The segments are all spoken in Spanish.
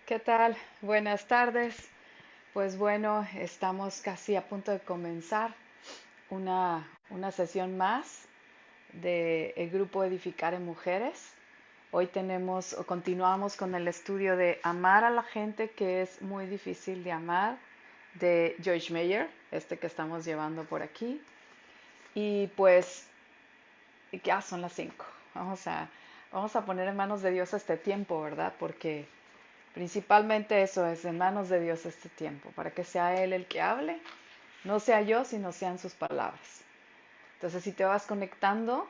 ¿Qué tal? Buenas tardes. Pues bueno, estamos casi a punto de comenzar una sesión más de el grupo Edificar en Mujeres. Hoy tenemos o continuamos con el estudio de Amar a la gente que es muy difícil de amar de Joyce Meyer, este que estamos llevando por aquí. Y pues ya son las 5. Vamos a poner en manos de Dios este tiempo, ¿verdad? Porque principalmente eso es en manos de Dios este tiempo, para que sea Él el que hable, no sea yo, sino sean sus palabras. Entonces, si te vas conectando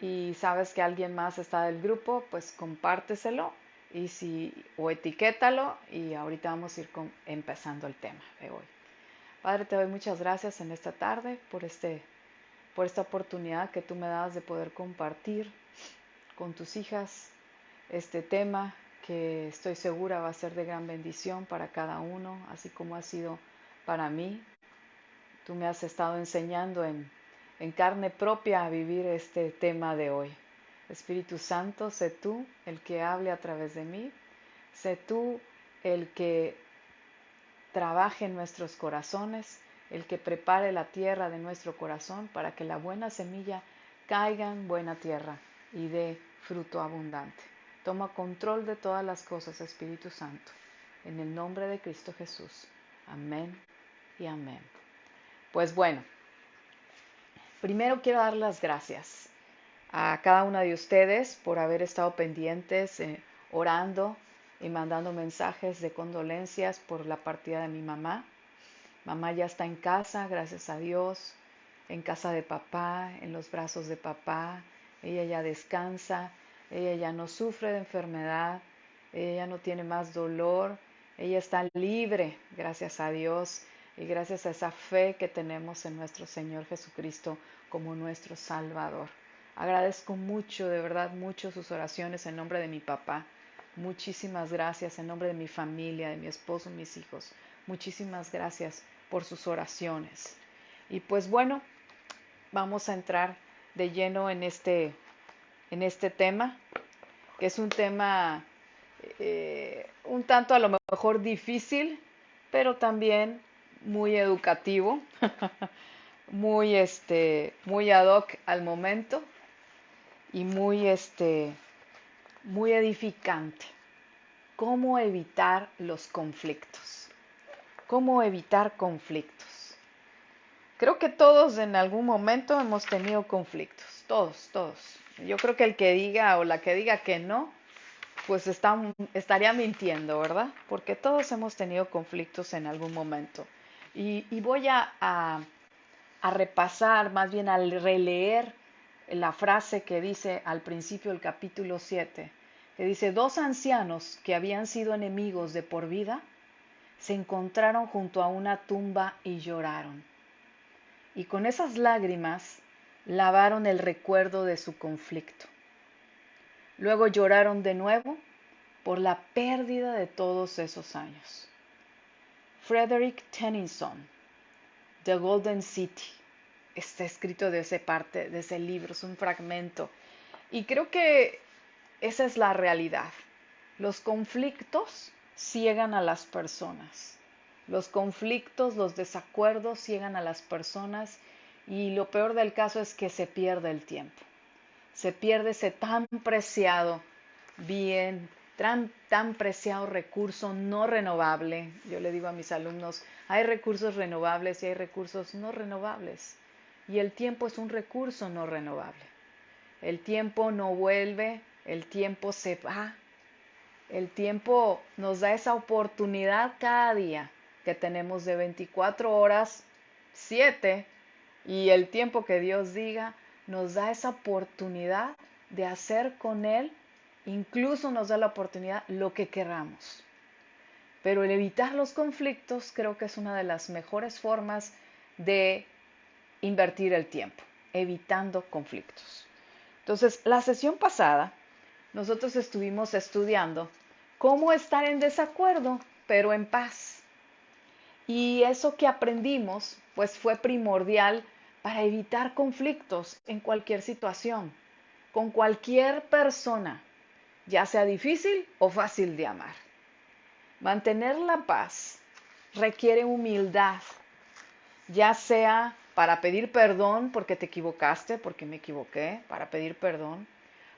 y sabes que alguien más está del grupo, pues compárteselo o etiquétalo y ahorita vamos a ir empezando el tema de hoy. Padre, te doy muchas gracias en esta tarde por esta oportunidad que tú me das de poder compartir con tus hijas este tema que estoy segura va a ser de gran bendición para cada uno, así como ha sido para mí. Tú me has estado enseñando en carne propia a vivir este tema de hoy. Espíritu Santo, sé tú el que hable a través de mí, sé tú el que trabaje en nuestros corazones, el que prepare la tierra de nuestro corazón para que la buena semilla caiga en buena tierra y dé fruto abundante. Toma control de todas las cosas, Espíritu Santo, en el nombre de Cristo Jesús. Amén y amén. Pues bueno, primero quiero dar las gracias a cada una de ustedes por haber estado pendientes, orando y mandando mensajes de condolencias por la partida de mi mamá. Mamá ya está en casa, gracias a Dios, en casa de papá, en los brazos de papá. Ella ya descansa, ella ya no sufre de enfermedad, ella ya no tiene más dolor, ella está libre, gracias a Dios, y gracias a esa fe que tenemos en nuestro Señor Jesucristo como nuestro Salvador. Agradezco mucho, de verdad, mucho sus oraciones en nombre de mi papá. Muchísimas gracias en nombre de mi familia, de mi esposo, mis hijos. Muchísimas gracias por sus oraciones. Y pues bueno, vamos a entrar de lleno en este tema, que es un tema un tanto a lo mejor difícil, pero también muy educativo, muy ad hoc al momento y muy edificante. ¿Cómo evitar los conflictos? ¿Cómo evitar conflictos? Creo que todos en algún momento hemos tenido conflictos, todos, todos. Yo creo que el que diga o la que diga que no, pues estaría mintiendo, ¿verdad? Porque todos hemos tenido conflictos en algún momento. Y voy a repasar, más bien a releer la frase que dice al principio del capítulo 7, que dice, dos ancianos que habían sido enemigos de por vida, se encontraron junto a una tumba y lloraron. Y con esas lágrimas lavaron el recuerdo de su conflicto. Luego lloraron de nuevo por la pérdida de todos esos años. Frederick Tennyson, The Golden City, está escrito de esa parte, de ese libro, es un fragmento. Y creo que esa es la realidad. Los conflictos ciegan a las personas. Los conflictos, los desacuerdos ciegan a las personas y lo peor del caso es que se pierde el tiempo. Se pierde ese tan preciado bien, tan preciado recurso no renovable. Yo le digo a mis alumnos, hay recursos renovables y hay recursos no renovables. Y el tiempo es un recurso no renovable. El tiempo no vuelve, el tiempo se va. El tiempo nos da esa oportunidad cada día que tenemos de 24 horas, 7, y el tiempo que Dios diga, nos da esa oportunidad de hacer con Él, incluso nos da la oportunidad lo que queramos. Pero el evitar los conflictos creo que es una de las mejores formas de invertir el tiempo, evitando conflictos. Entonces, la sesión pasada, nosotros estuvimos estudiando cómo estar en desacuerdo, pero en paz. Y eso que aprendimos, pues fue primordial para evitar conflictos en cualquier situación, con cualquier persona, ya sea difícil o fácil de amar. Mantener la paz requiere humildad, ya sea para pedir perdón porque te equivocaste, porque me equivoqué, para pedir perdón,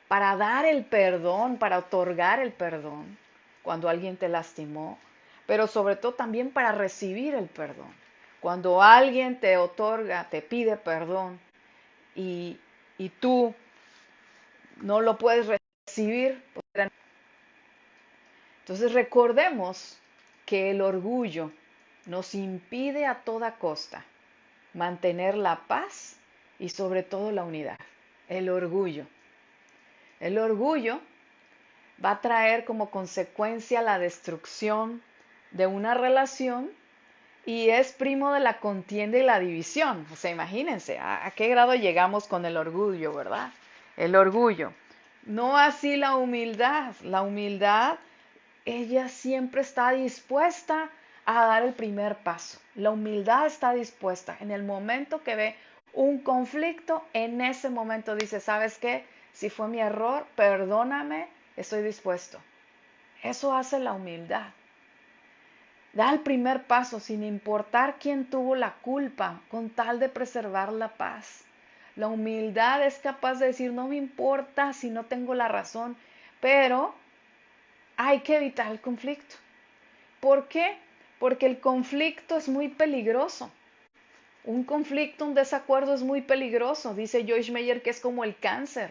para dar el perdón, para otorgar el perdón cuando alguien te lastimó, pero sobre todo también para recibir el perdón. Cuando alguien te otorga, te pide perdón y, y tú no lo puedes recibir, pues, entonces recordemos que el orgullo nos impide a toda costa mantener la paz y sobre todo la unidad. El orgullo. El orgullo va a traer como consecuencia la destrucción de una relación y es primo de la contienda y la división. O sea, imagínense a qué grado llegamos con el orgullo, ¿verdad? El orgullo. No así la humildad. La humildad, ella siempre está dispuesta a dar el primer paso. La humildad está dispuesta. En el momento que ve un conflicto, en ese momento dice, ¿sabes qué? Si fue mi error, perdóname, estoy dispuesto. Eso hace la humildad. Da el primer paso sin importar quién tuvo la culpa, con tal de preservar la paz. La humildad es capaz de decir, no me importa si no tengo la razón, pero hay que evitar el conflicto. ¿Por qué? Porque el conflicto es muy peligroso. Un conflicto, un desacuerdo es muy peligroso. Dice Joyce Meyer que es como el cáncer.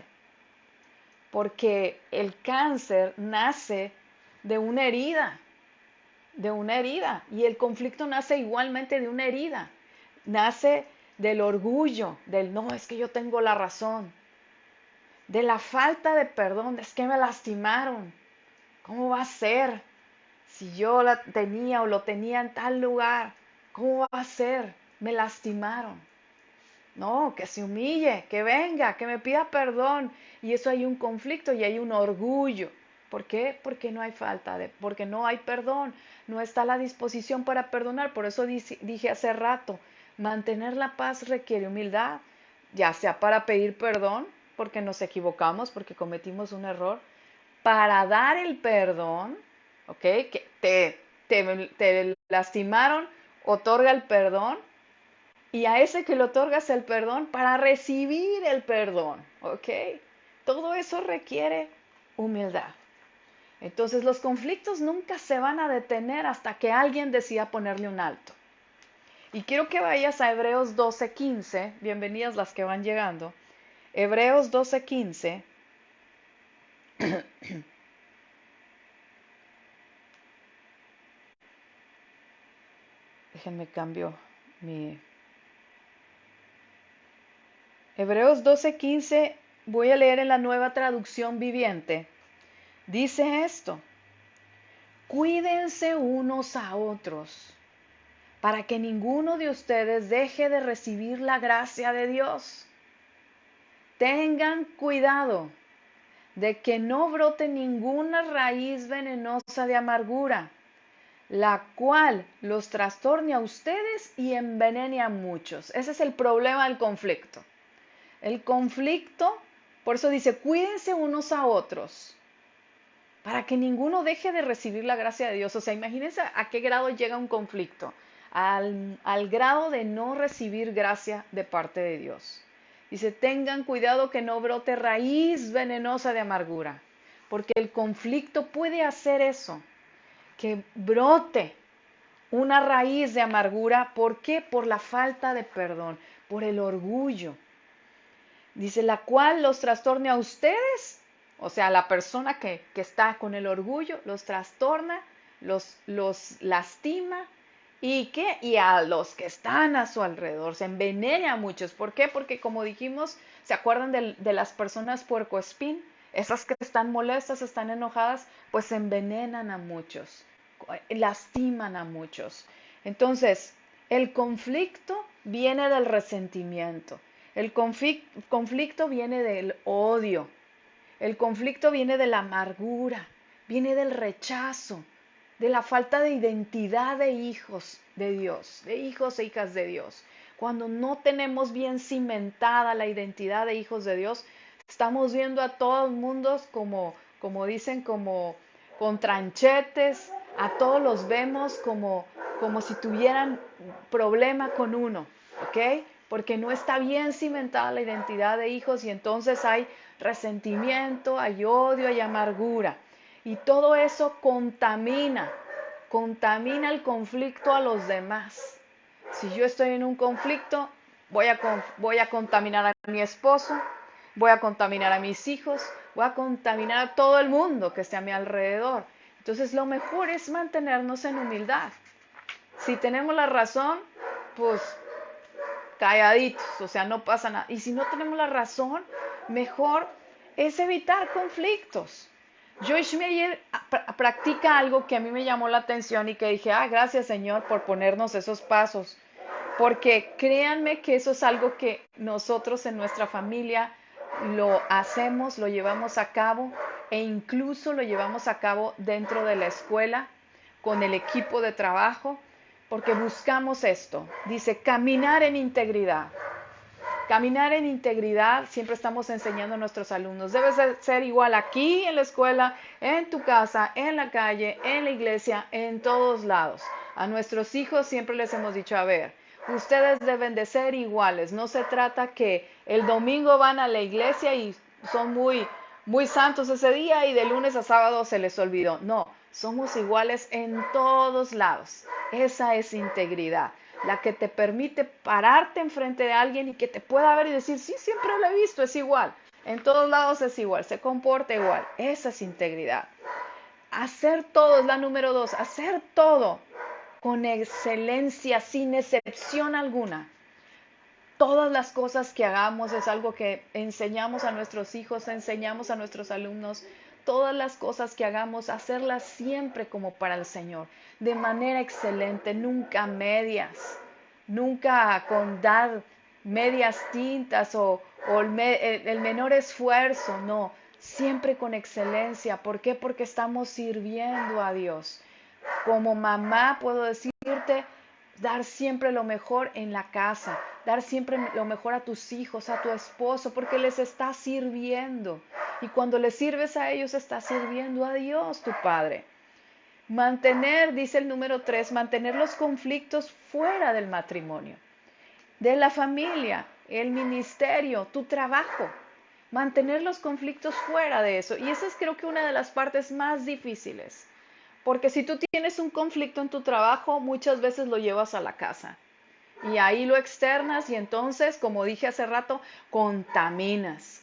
Porque el cáncer nace de una herida. De una herida. Y el conflicto nace igualmente de una herida. Nace del orgullo, del no, es que yo tengo la razón. De la falta de perdón, es que me lastimaron. ¿Cómo va a ser? Si yo la tenía o lo tenía en tal lugar, ¿cómo va a ser? Me lastimaron. No, que se humille, que venga, que me pida perdón. Y eso hay un conflicto y hay un orgullo. ¿Por qué? Porque no hay porque no hay perdón, no está la disposición para perdonar. Por eso dije hace rato, mantener la paz requiere humildad, ya sea para pedir perdón, porque nos equivocamos, porque cometimos un error, para dar el perdón, ¿ok? Que te lastimaron, otorga el perdón y a ese que le otorgas el perdón para recibir el perdón, ¿ok? Todo eso requiere humildad. Entonces los conflictos nunca se van a detener hasta que alguien decida ponerle un alto. Y quiero que vayas a Hebreos 12:15, bienvenidas las que van llegando. Hebreos 12:15. Déjenme cambio mi... Hebreos 12:15, voy a leer en la Nueva Traducción Viviente. Dice esto: cuídense unos a otros, para que ninguno de ustedes deje de recibir la gracia de Dios. Tengan cuidado de que no brote ninguna raíz venenosa de amargura, la cual los trastorne a ustedes y envenene a muchos. Ese es el problema del conflicto. El conflicto, por eso dice, cuídense unos a otros, para que ninguno deje de recibir la gracia de Dios. O sea, imagínense a qué grado llega un conflicto, al grado de no recibir gracia de parte de Dios. Dice, tengan cuidado que no brote raíz venenosa de amargura, porque el conflicto puede hacer eso, que brote una raíz de amargura. ¿Por qué? Por la falta de perdón, por el orgullo. Dice, la cual los trastorne a ustedes, o sea, la persona que está con el orgullo, los trastorna, los lastima, ¿y qué? Y a los que están a su alrededor, se envenena a muchos. ¿Por qué? Porque como dijimos, ¿se acuerdan de las personas puercoespín? Esas que están molestas, están enojadas, pues envenenan a muchos, lastiman a muchos. Entonces, el conflicto viene del resentimiento. El conflicto viene del odio. El conflicto viene de la amargura, viene del rechazo, de la falta de identidad de hijos de Dios, de hijos e hijas de Dios. Cuando no tenemos bien cimentada la identidad de hijos de Dios, estamos viendo a todos mundos como dicen, como con tranchetes, A todos los vemos como si tuvieran problema con uno, ¿ok? Porque no está bien cimentada la identidad de hijos y entonces hay resentimiento, hay odio, hay amargura. Y todo eso contamina el conflicto a los demás. Si yo estoy en un conflicto, voy a contaminar a mi esposo, voy a contaminar a mis hijos, voy a contaminar a todo el mundo que esté a mi alrededor. Entonces lo mejor es mantenernos en humildad. Si tenemos la razón, pues calladitos, o sea, no pasa nada. Y si no tenemos la razón, mejor es evitar conflictos. Joyce Meyer practica algo que a mí me llamó la atención y que dije, gracias Señor por ponernos esos pasos. Porque créanme que eso es algo que nosotros en nuestra familia lo hacemos, lo llevamos a cabo e incluso lo llevamos a cabo dentro de la escuela, con el equipo de trabajo, porque buscamos esto. Dice, caminar en integridad. Caminar en integridad, siempre estamos enseñando a nuestros alumnos. Debe ser igual aquí en la escuela, en tu casa, en la calle, en la iglesia, en todos lados. A nuestros hijos siempre les hemos dicho, a ver, ustedes deben de ser iguales. No se trata que el domingo van a la iglesia y son muy santos ese día y de lunes a sábado se les olvidó. No, somos iguales en todos lados. Esa es integridad, la que te permite pararte enfrente de alguien y que te pueda ver y decir, sí, siempre lo he visto, es igual. En todos lados es igual, se comporta igual. Esa es integridad. Hacer todo es la número 2, hacer todo con excelencia, sin excepción alguna. Todas las cosas que hagamos es algo que enseñamos a nuestros hijos, enseñamos a nuestros alumnos. Todas las cosas que hagamos, hacerlas siempre como para el Señor, de manera excelente, nunca medias, nunca con dar medias tintas o el menor esfuerzo, no, siempre con excelencia. ¿Por qué? Porque estamos sirviendo a Dios. Como mamá puedo decirte, dar siempre lo mejor en la casa, dar siempre lo mejor a tus hijos, a tu esposo, porque les estás sirviendo. Y cuando les sirves a ellos, estás sirviendo a Dios, tu Padre. Mantener, dice el número 3, mantener los conflictos fuera del matrimonio, de la familia, el ministerio, tu trabajo. Mantener los conflictos fuera de eso. Y esa es creo que una de las partes más difíciles. Porque si tú tienes un conflicto en tu trabajo, muchas veces lo llevas a la casa. Y ahí lo externas y entonces, como dije hace rato, contaminas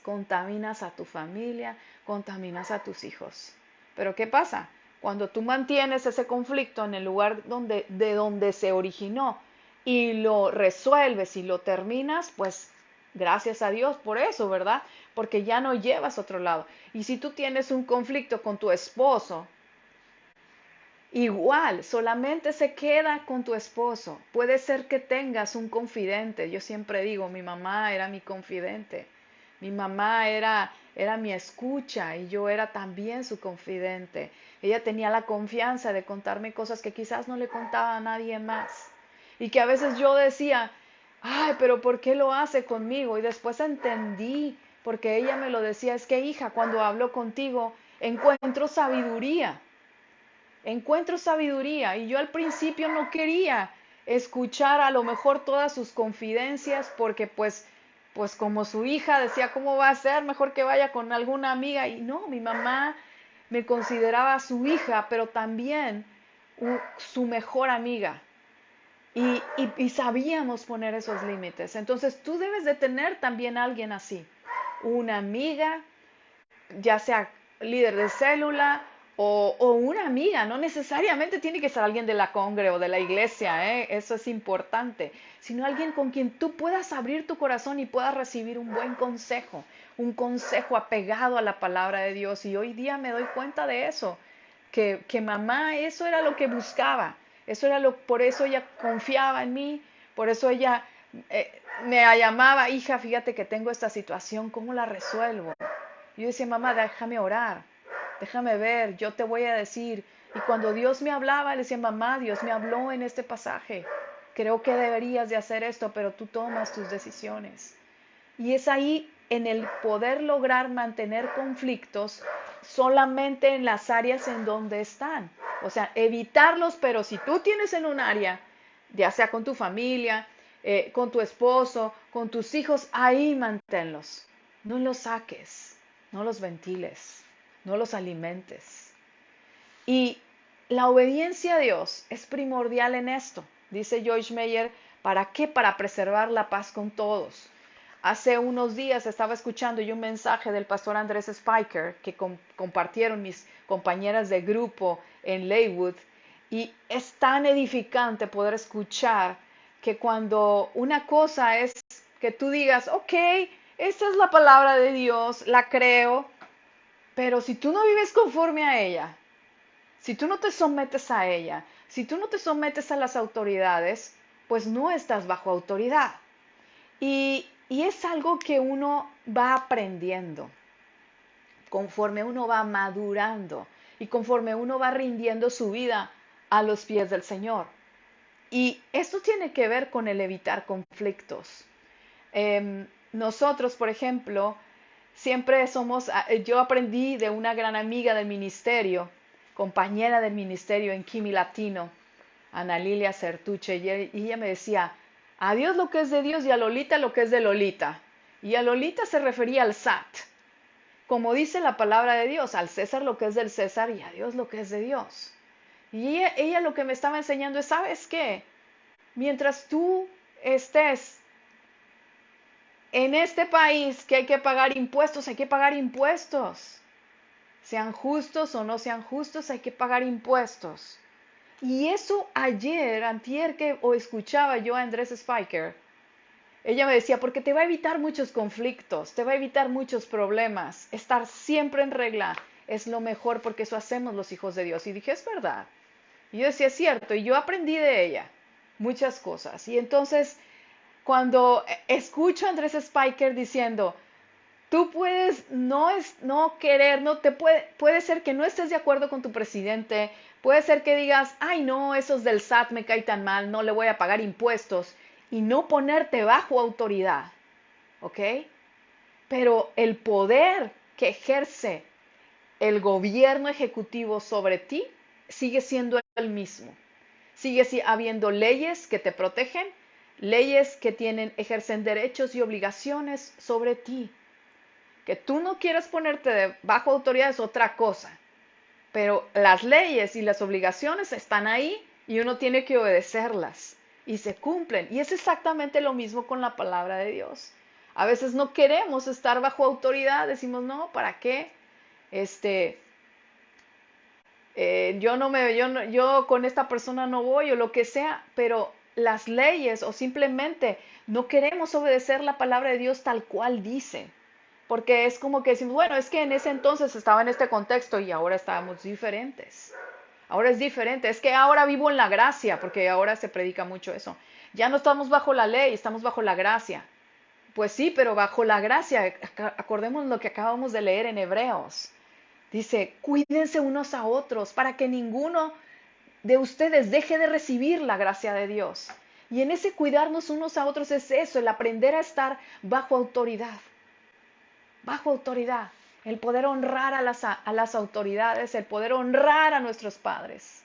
a tu familia, contaminas a tus hijos. Pero ¿qué pasa? Cuando tú mantienes ese conflicto en el lugar de donde se originó y lo resuelves y lo terminas, pues gracias a Dios por eso, ¿verdad? Porque ya no llevas a otro lado. Y si tú tienes un conflicto con tu esposo, igual, solamente se queda con tu esposo. Puede ser que tengas un confidente. Yo siempre digo, mi mamá era mi confidente. Mi mamá era mi escucha y yo era también su confidente. Ella tenía la confianza de contarme cosas que quizás no le contaba a nadie más. Y que a veces yo decía, ay, pero ¿por qué lo hace conmigo? Y después entendí, porque ella me lo decía, es que hija, cuando hablo contigo, encuentro sabiduría y yo al principio no quería escuchar a lo mejor todas sus confidencias porque pues como su hija decía, ¿cómo va a ser? Mejor que vaya con alguna amiga. Y no, mi mamá me consideraba su hija, pero también su mejor amiga. Y sabíamos poner esos límites. Entonces tú debes de tener también a alguien así, una amiga, ya sea líder de célula o una amiga, no necesariamente tiene que ser alguien de la congre o de la iglesia, eso es importante, sino alguien con quien tú puedas abrir tu corazón y puedas recibir un buen consejo, un consejo apegado a la palabra de Dios. Y hoy día me doy cuenta de eso, que mamá eso era lo que buscaba, por eso ella confiaba en mí, por eso ella me llamaba, hija, fíjate que tengo esta situación, ¿cómo la resuelvo? Yo decía, mamá, déjame orar, déjame ver, yo te voy a decir. Y cuando Dios me hablaba, le decía, mamá, Dios me habló en este pasaje. Creo que deberías de hacer esto, pero tú tomas tus decisiones. Y es ahí en el poder lograr mantener conflictos solamente en las áreas en donde están. O sea, evitarlos, pero si tú tienes en un área, ya sea con tu familia, con tu esposo, con tus hijos, ahí manténlos. No los saques, no los ventiles, no los alimentes. Y la obediencia a Dios es primordial en esto. Dice Joyce Meyer, ¿para qué? Para preservar la paz con todos. Hace unos días estaba escuchando yo un mensaje del pastor Andrés Spiker que compartieron mis compañeras de grupo en Leywood, y es tan edificante poder escuchar que cuando una cosa es que tú digas, ok, esta es la palabra de Dios, la creo, pero si tú no vives conforme a ella, si tú no te sometes a ella, si tú no te sometes a las autoridades, pues no estás bajo autoridad. Y es algo que uno va aprendiendo conforme uno va madurando y conforme uno va rindiendo su vida a los pies del Señor. Y esto tiene que ver con el evitar conflictos. Nosotros, por ejemplo, siempre yo aprendí de una gran amiga del ministerio, compañera del ministerio en Kimi Latino, Ana Lilia Certuche, y ella me decía, a Dios lo que es de Dios y a Lolita lo que es de Lolita. Y a Lolita se refería al SAT. Como dice la palabra de Dios, al César lo que es del César y a Dios lo que es de Dios. Y ella lo que me estaba enseñando es, ¿sabes qué? Mientras tú estés en este país que hay que pagar impuestos, hay que pagar impuestos. Sean justos o no sean justos, hay que pagar impuestos. Y eso ayer, antier, o escuchaba yo a Andrés Spiker, ella me decía, porque te va a evitar muchos conflictos, te va a evitar muchos problemas. Estar siempre en regla es lo mejor porque eso hacemos los hijos de Dios. Y dije, es verdad. Y yo decía, es cierto, y yo aprendí de ella muchas cosas. Y entonces, cuando escucho a Andrés Spiker diciendo, tú puedes no querer, puede ser que no estés de acuerdo con tu presidente, puede ser que digas, ay no, esos del SAT me caen tan mal, no le voy a pagar impuestos, y no ponerte bajo autoridad, ¿ok? Pero el poder que ejerce el gobierno ejecutivo sobre ti sigue siendo el mismo. Sigue habiendo leyes que te protegen, leyes que ejercen derechos y obligaciones sobre ti. Que tú no quieras ponerte bajo autoridad es otra cosa, pero las leyes y las obligaciones están ahí y uno tiene que obedecerlas y se cumplen. Y es exactamente lo mismo con la palabra de Dios. A veces no queremos estar bajo autoridad, decimos, no, ¿para qué? Yo con esta persona no voy o lo que sea, pero las leyes o simplemente no queremos obedecer la palabra de Dios tal cual dice. Porque es como que decimos, bueno, es que en ese entonces estaba en este contexto y ahora estábamos diferentes. Ahora es diferente. Es que ahora vivo en la gracia, porque ahora se predica mucho eso. Ya no estamos bajo la ley, estamos bajo la gracia. Pues sí, pero bajo la gracia, acordemos lo que acabamos de leer en Hebreos. Dice, cuídense unos a otros para que ninguno de ustedes deje de recibir la gracia de Dios. Y en ese cuidarnos unos a otros es eso, el aprender a estar bajo autoridad. Bajo autoridad, el poder honrar a las autoridades, el poder honrar a nuestros padres,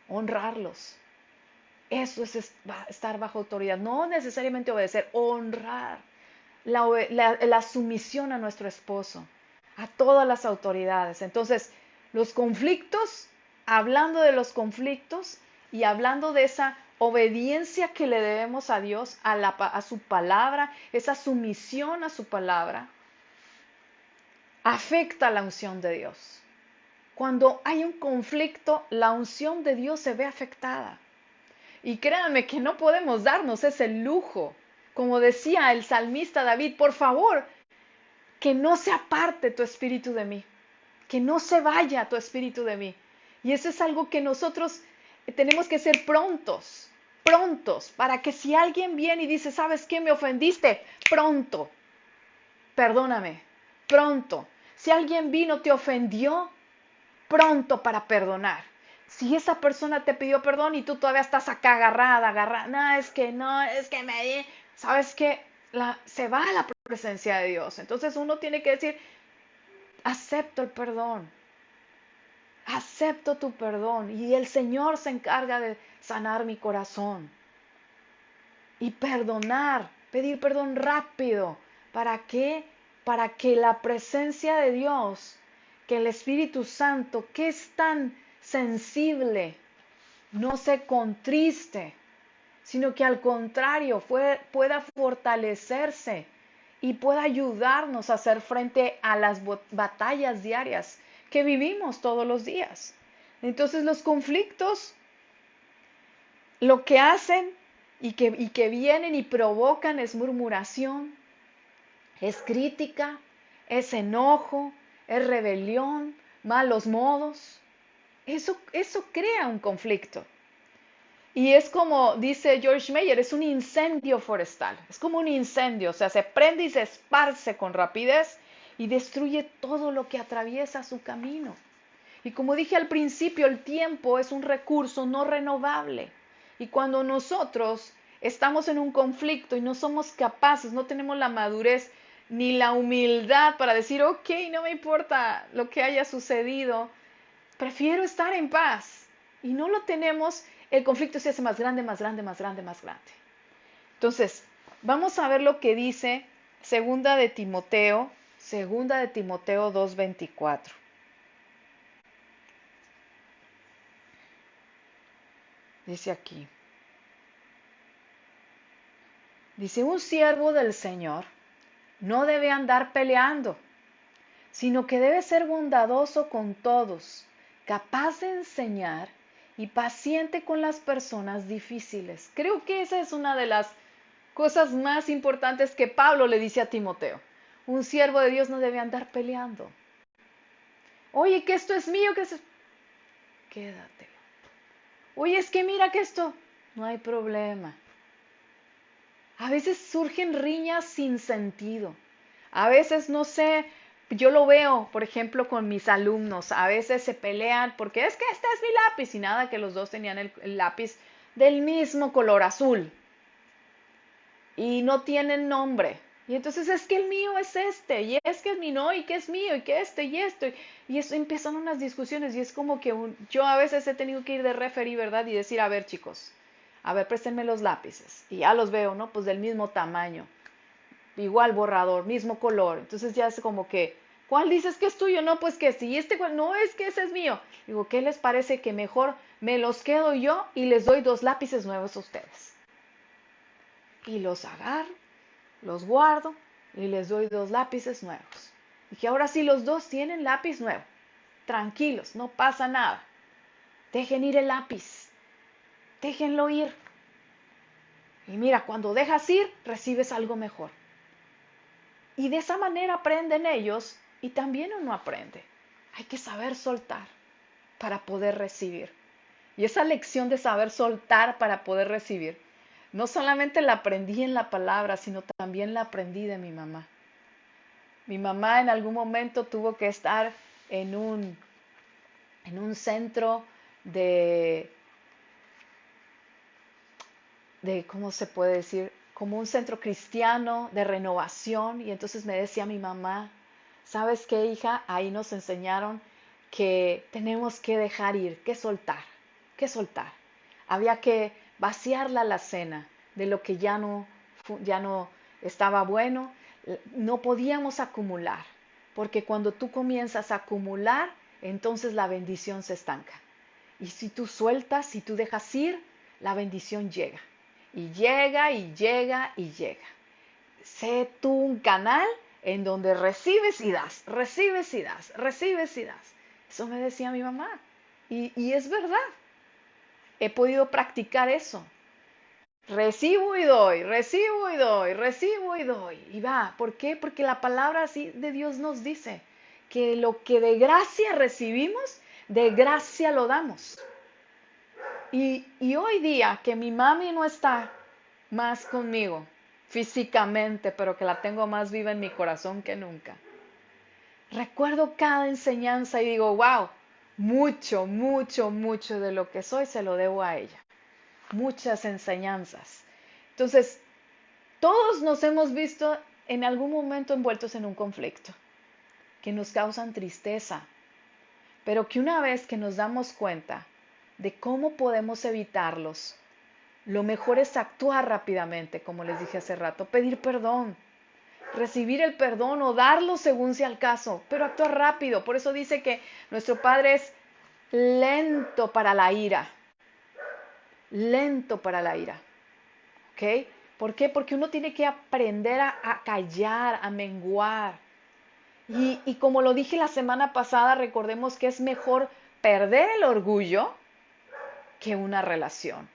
honrarlos. Eso es estar bajo autoridad, no necesariamente obedecer, honrar la sumisión a nuestro esposo, a todas las autoridades. Entonces, los conflictos, hablando de los conflictos y hablando de esa obediencia que le debemos a Dios, a su palabra, esa sumisión a su palabra, afecta la unción de Dios. Cuando hay un conflicto, la unción de Dios se ve afectada. Y créanme que no podemos darnos ese lujo. Como decía el salmista David, por favor, que no se aparte tu espíritu de mí, que no se vaya tu espíritu de mí. Y eso es algo que nosotros tenemos que ser prontos, para que si alguien viene y dice, ¿sabes qué? Me ofendiste, pronto, perdóname, pronto. Si alguien vino, te ofendió, pronto para perdonar. Si esa persona te pidió perdón y tú todavía estás acá agarrada, no, es que me... ¿Sabes qué? Se va a la presencia de Dios. Entonces uno tiene que decir, acepto el perdón. acepto tu perdón y el Señor se encarga de sanar mi corazón. Y perdonar, pedir perdón rápido. ¿Para qué? Para que la presencia de Dios, que el Espíritu Santo, que es tan sensible, no se contriste, sino que al contrario pueda fortalecerse y pueda ayudarnos a hacer frente a las batallas diarias que vivimos todos los días. Entonces los conflictos lo que hacen y que vienen y provocan es murmuración, es crítica, es enojo, es rebelión, malos modos. Eso crea un conflicto. Y es como dice George Meyer, es un incendio forestal. Es como un incendio, o sea, se prende y se esparce con rapidez y destruye todo lo que atraviesa su camino. Y como dije al principio, el tiempo es un recurso no renovable. Y cuando nosotros estamos en un conflicto y no somos capaces, no tenemos la madurez ni la humildad para decir, ok, no me importa lo que haya sucedido, prefiero estar en paz. Y no lo tenemos, el conflicto se hace más grande, más grande, más grande, más grande. Entonces, vamos a ver lo que dice segunda de Timoteo 2:24. Dice aquí. Dice, un siervo del Señor no debe andar peleando, sino que debe ser bondadoso con todos, capaz de enseñar y paciente con las personas difíciles. Creo que esa es una de las cosas más importantes que Pablo le dice a Timoteo. Un siervo de Dios no debe andar peleando. Oye, que esto es mío, que esto es... Quédatelo. Oye, es que mira que esto... No hay problema. A veces surgen riñas sin sentido. A veces, no sé, yo lo veo, por ejemplo, con mis alumnos. A veces se pelean porque es que este es mi lápiz y nada, que los dos tenían el lápiz del mismo color azul. Y no tienen nombre. Y entonces es que el mío es este, y es que es mi no, y que es mío, y que este, y esto. Y eso empiezan unas discusiones, y es como que yo a veces he tenido que ir de referee, ¿verdad? Y decir, a ver, chicos, a ver, préstenme los lápices. Y ya los veo, ¿no? Pues del mismo tamaño, igual borrador, mismo color. Entonces ya es como que, ¿cuál dices que es tuyo? No, pues que sí, y este, no, es que ese es mío. Digo, ¿qué les parece que mejor me los quedo yo y les doy 2 lápices nuevos a ustedes? Y los agarro, los guardo y les doy 2 lápices nuevos. Dije, ahora sí los dos tienen lápiz nuevo. Tranquilos, no pasa nada. Dejen ir el lápiz. Déjenlo ir. Y mira, cuando dejas ir, recibes algo mejor. Y de esa manera aprenden ellos y también uno aprende. Hay que saber soltar para poder recibir. Y esa lección de saber soltar para poder recibir, no solamente la aprendí en la palabra, sino también la aprendí de mi mamá. Mi mamá en algún momento tuvo que estar en un centro ¿cómo se puede decir? Como un centro cristiano de renovación. Y entonces me decía mi mamá, ¿sabes qué, hija? Ahí nos enseñaron que tenemos que dejar ir, que soltar, que soltar. Había que vaciar la alacena de lo que ya no estaba bueno. No podíamos acumular, porque cuando tú comienzas a acumular, entonces la bendición se estanca. Y si tú sueltas, si tú dejas ir, la bendición llega. Y llega y llega y llega. Sé tú un canal en donde recibes y das, recibes y das, recibes y das. Eso me decía mi mamá. Y es verdad. He podido practicar eso. Recibo y doy, recibo y doy, recibo y doy. Y va, ¿por qué? Porque la palabra así de Dios nos dice que lo que de gracia recibimos, de gracia lo damos. Y hoy día que mi mami no está más conmigo físicamente, pero que la tengo más viva en mi corazón que nunca, recuerdo cada enseñanza y digo, wow, mucho, mucho, mucho de lo que soy se lo debo a ella. Muchas enseñanzas. Entonces, todos nos hemos visto en algún momento envueltos en un conflicto que nos causan tristeza, pero que una vez que nos damos cuenta de cómo podemos evitarlos, lo mejor es actuar rápidamente, como les dije hace rato, pedir perdón, recibir el perdón o darlo según sea el caso, pero actuar rápido. Por eso dice que nuestro Padre es lento para la ira, lento para la ira, ¿ok? ¿Por qué? Porque uno tiene que aprender a callar, a menguar. Y como lo dije la semana pasada, recordemos que es mejor perder el orgullo que una relación.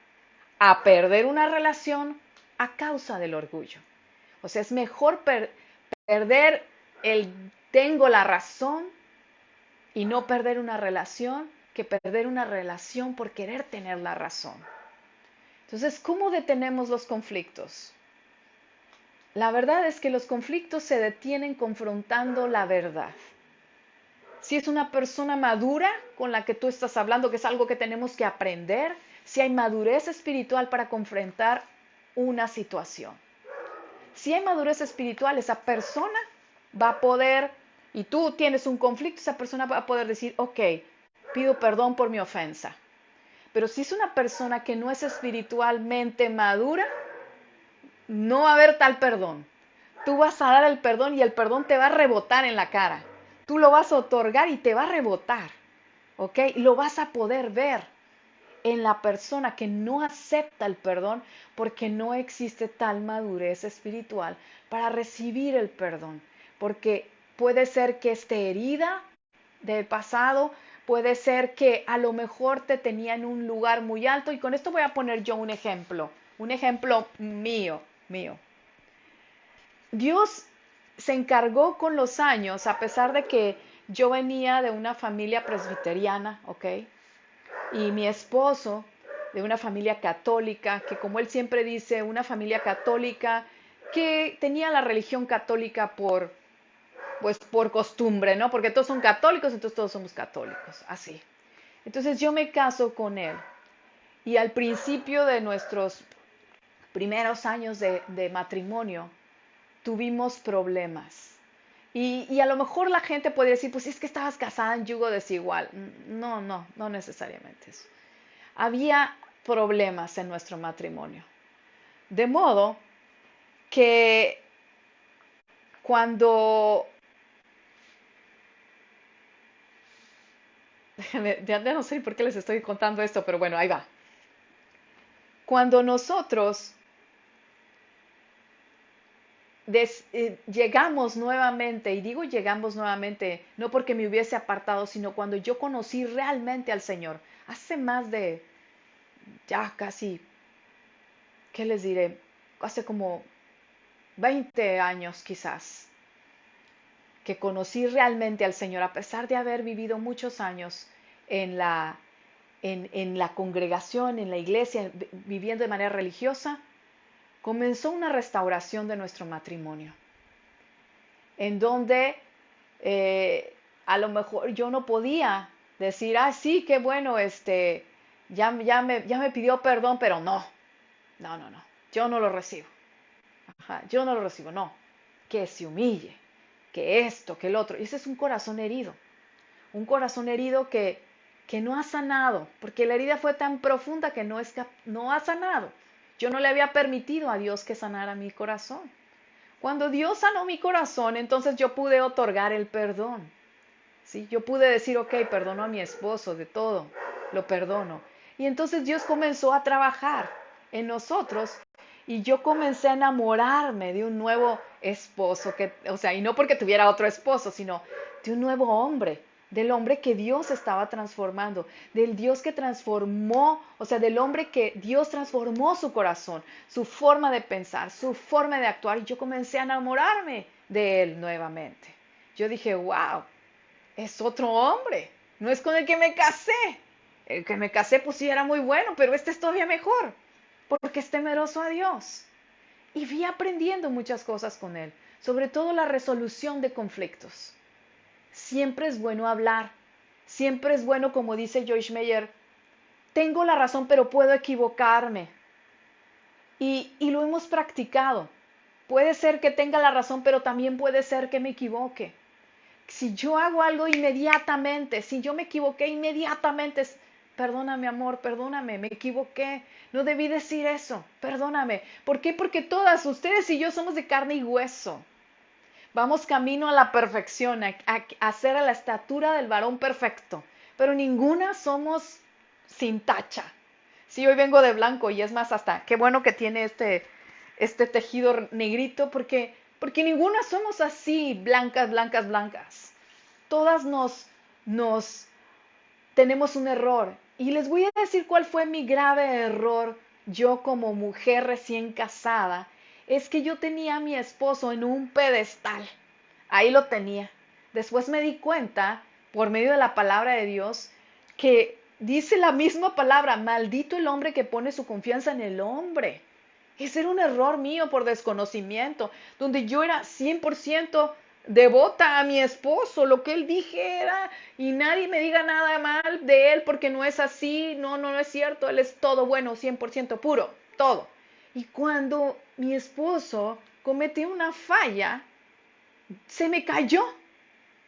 A perder una relación a causa del orgullo. O sea, es mejor perder el tengo la razón y no perder una relación que perder una relación por querer tener la razón. Entonces, ¿cómo detenemos los conflictos? La verdad es que los conflictos se detienen confrontando la verdad. Si es una persona madura con la que tú estás hablando, que es algo que tenemos que aprender, si hay madurez espiritual para confrontar una situación. Si hay madurez espiritual, esa persona va a poder, y tú tienes un conflicto, esa persona va a poder decir, ok, pido perdón por mi ofensa. Pero si es una persona que no es espiritualmente madura, no va a haber tal perdón. Tú vas a dar el perdón y el perdón te va a rebotar en la cara. Tú lo vas a otorgar y te va a rebotar, ¿ok? Lo vas a poder ver en la persona que no acepta el perdón porque no existe tal madurez espiritual para recibir el perdón. Porque puede ser que esté herida del pasado, puede ser que a lo mejor te tenía en un lugar muy alto y con esto voy a poner yo un ejemplo mío. Dios se encargó con los años, a pesar de que yo venía de una familia presbiteriana, ¿ok? Y mi esposo de una familia católica, que como él siempre dice, una familia católica que tenía la religión católica pues por costumbre, ¿no? Porque todos son católicos, entonces todos somos católicos, así. Entonces yo me caso con él y al principio de nuestros primeros años de matrimonio tuvimos problemas. Y a lo mejor la gente podría decir, pues es que estabas casada en yugo desigual. No necesariamente eso. Había problemas en nuestro matrimonio. De modo que cuando, ya no sé por qué les estoy contando esto, pero bueno, ahí va. Cuando nosotros llegamos nuevamente, y digo llegamos nuevamente, no porque me hubiese apartado, sino cuando yo conocí realmente al Señor, hace más de, ya casi, ¿qué les diré? Hace como 20 años quizás, que conocí realmente al Señor, a pesar de haber vivido muchos años en la congregación, en la iglesia, viviendo de manera religiosa, comenzó una restauración de nuestro matrimonio, en donde a lo mejor yo no podía decir, ah, sí, qué bueno, ya me pidió perdón, pero no, yo no lo recibo. Ajá, yo no lo recibo, no. Que se humille, que esto, que el otro. Y ese es un corazón herido que no ha sanado, porque la herida fue tan profunda que no ha sanado. Yo no le había permitido a Dios que sanara mi corazón. Cuando Dios sanó mi corazón, entonces yo pude otorgar el perdón. ¿Sí? Yo pude decir, ok, perdono a mi esposo de todo, lo perdono. Y entonces Dios comenzó a trabajar en nosotros y yo comencé a enamorarme de un nuevo esposo, o sea, y no porque tuviera otro esposo, sino de un nuevo hombre, del hombre que Dios estaba transformando, del Dios que transformó, o sea, del hombre que Dios transformó su corazón, su forma de pensar, su forma de actuar, y yo comencé a enamorarme de él nuevamente. Yo dije, wow, es otro hombre, no es con el que me casé. El que me casé pues sí era muy bueno, pero este es todavía mejor, porque es temeroso a Dios. Y vi aprendiendo muchas cosas con él, sobre todo la resolución de conflictos. Siempre es bueno hablar, siempre es bueno, como dice Joyce Meyer, tengo la razón pero puedo equivocarme. Y lo hemos practicado. Puede ser que tenga la razón, pero también puede ser que me equivoque. Si yo hago algo inmediatamente, si yo me equivoqué inmediatamente, perdóname amor, perdóname, me equivoqué, no debí decir eso, perdóname. ¿Por qué? Porque todas ustedes y yo somos de carne y hueso. Vamos camino a la perfección, a ser a la estatura del varón perfecto, pero ninguna somos sin tacha. Sí, hoy vengo de blanco y es más hasta, qué bueno que tiene este tejido negrito porque ninguna somos así, blancas, blancas, blancas. Todas nos tenemos un error. Y les voy a decir cuál fue mi grave error yo como mujer recién casada. Es que yo tenía a mi esposo en un pedestal. Ahí lo tenía. Después me di cuenta, por medio de la palabra de Dios, que dice la misma palabra, maldito el hombre que pone su confianza en el hombre. Ese era un error mío por desconocimiento, donde yo era 100% devota a mi esposo, lo que él dijera, y nadie me diga nada mal de él porque no es así, no es cierto, él es todo bueno, 100% puro, todo. Y cuando mi esposo cometió una falla, se me cayó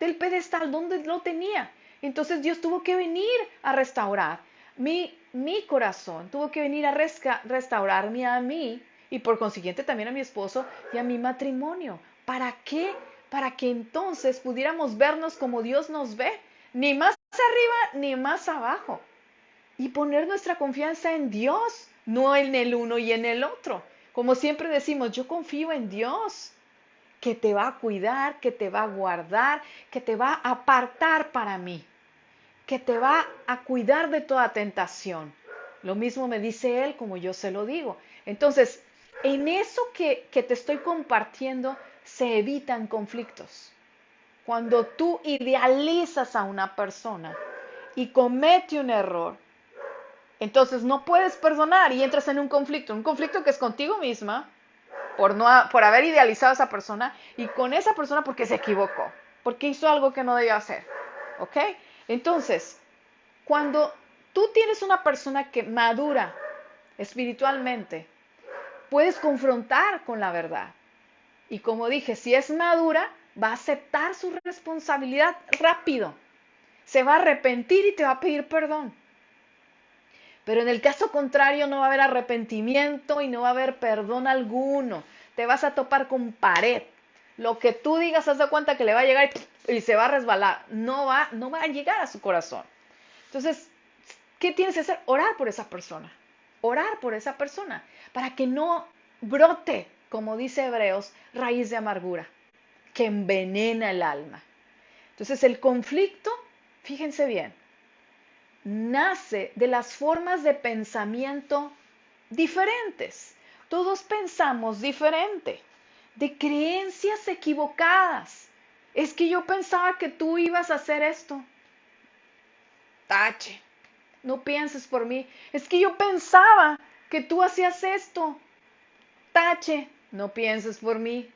del pedestal donde lo tenía. Entonces Dios tuvo que venir a restaurar mi corazón, tuvo que venir a restaurarme a mí y por consiguiente también a mi esposo y a mi matrimonio. ¿Para qué? Para que entonces pudiéramos vernos como Dios nos ve, ni más arriba ni más abajo. Y poner nuestra confianza en Dios, no en el uno y en el otro. Como siempre decimos, yo confío en Dios, que te va a cuidar, que te va a guardar, que te va a apartar para mí, que te va a cuidar de toda tentación. Lo mismo me dice Él como yo se lo digo. Entonces, en eso que te estoy compartiendo se evitan conflictos. Cuando tú idealizas a una persona y comete un error, entonces no puedes perdonar y entras en un conflicto que es contigo misma, por haber idealizado a esa persona y con esa persona porque se equivocó, porque hizo algo que no debía hacer. ¿Ok? Entonces, cuando tú tienes una persona que madura espiritualmente, puedes confrontar con la verdad. Y como dije, si es madura, va a aceptar su responsabilidad rápido. Se va a arrepentir y te va a pedir perdón. Pero en el caso contrario no va a haber arrepentimiento y no va a haber perdón alguno. Te vas a topar con pared. Lo que tú digas, haz de cuenta que le va a llegar y se va a resbalar. No va a llegar a su corazón. Entonces, ¿qué tienes que hacer? Orar por esa persona. Orar por esa persona. Para que no brote, como dice Hebreos, raíz de amargura, que envenena el alma. Entonces, el conflicto, fíjense bien, nace de las formas de pensamiento diferentes. Todos pensamos diferente, de creencias equivocadas. Es que yo pensaba que tú ibas a hacer esto. Tache, no pienses por mí. Es que yo pensaba que tú hacías esto. Tache, no pienses por mí.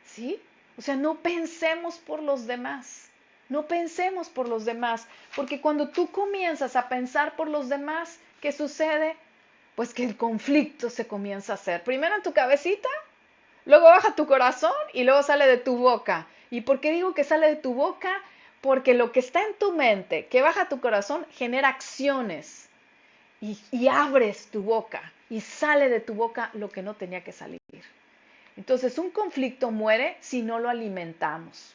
¿Sí? O sea, no pensemos por los demás. No pensemos por los demás, porque cuando tú comienzas a pensar por los demás, ¿qué sucede? Pues que el conflicto se comienza a hacer. Primero en tu cabecita, luego baja tu corazón y luego sale de tu boca. ¿Y por qué digo que sale de tu boca? Porque lo que está en tu mente, que baja tu corazón, genera acciones y abres tu boca y sale de tu boca lo que no tenía que salir. Entonces, un conflicto muere si no lo alimentamos.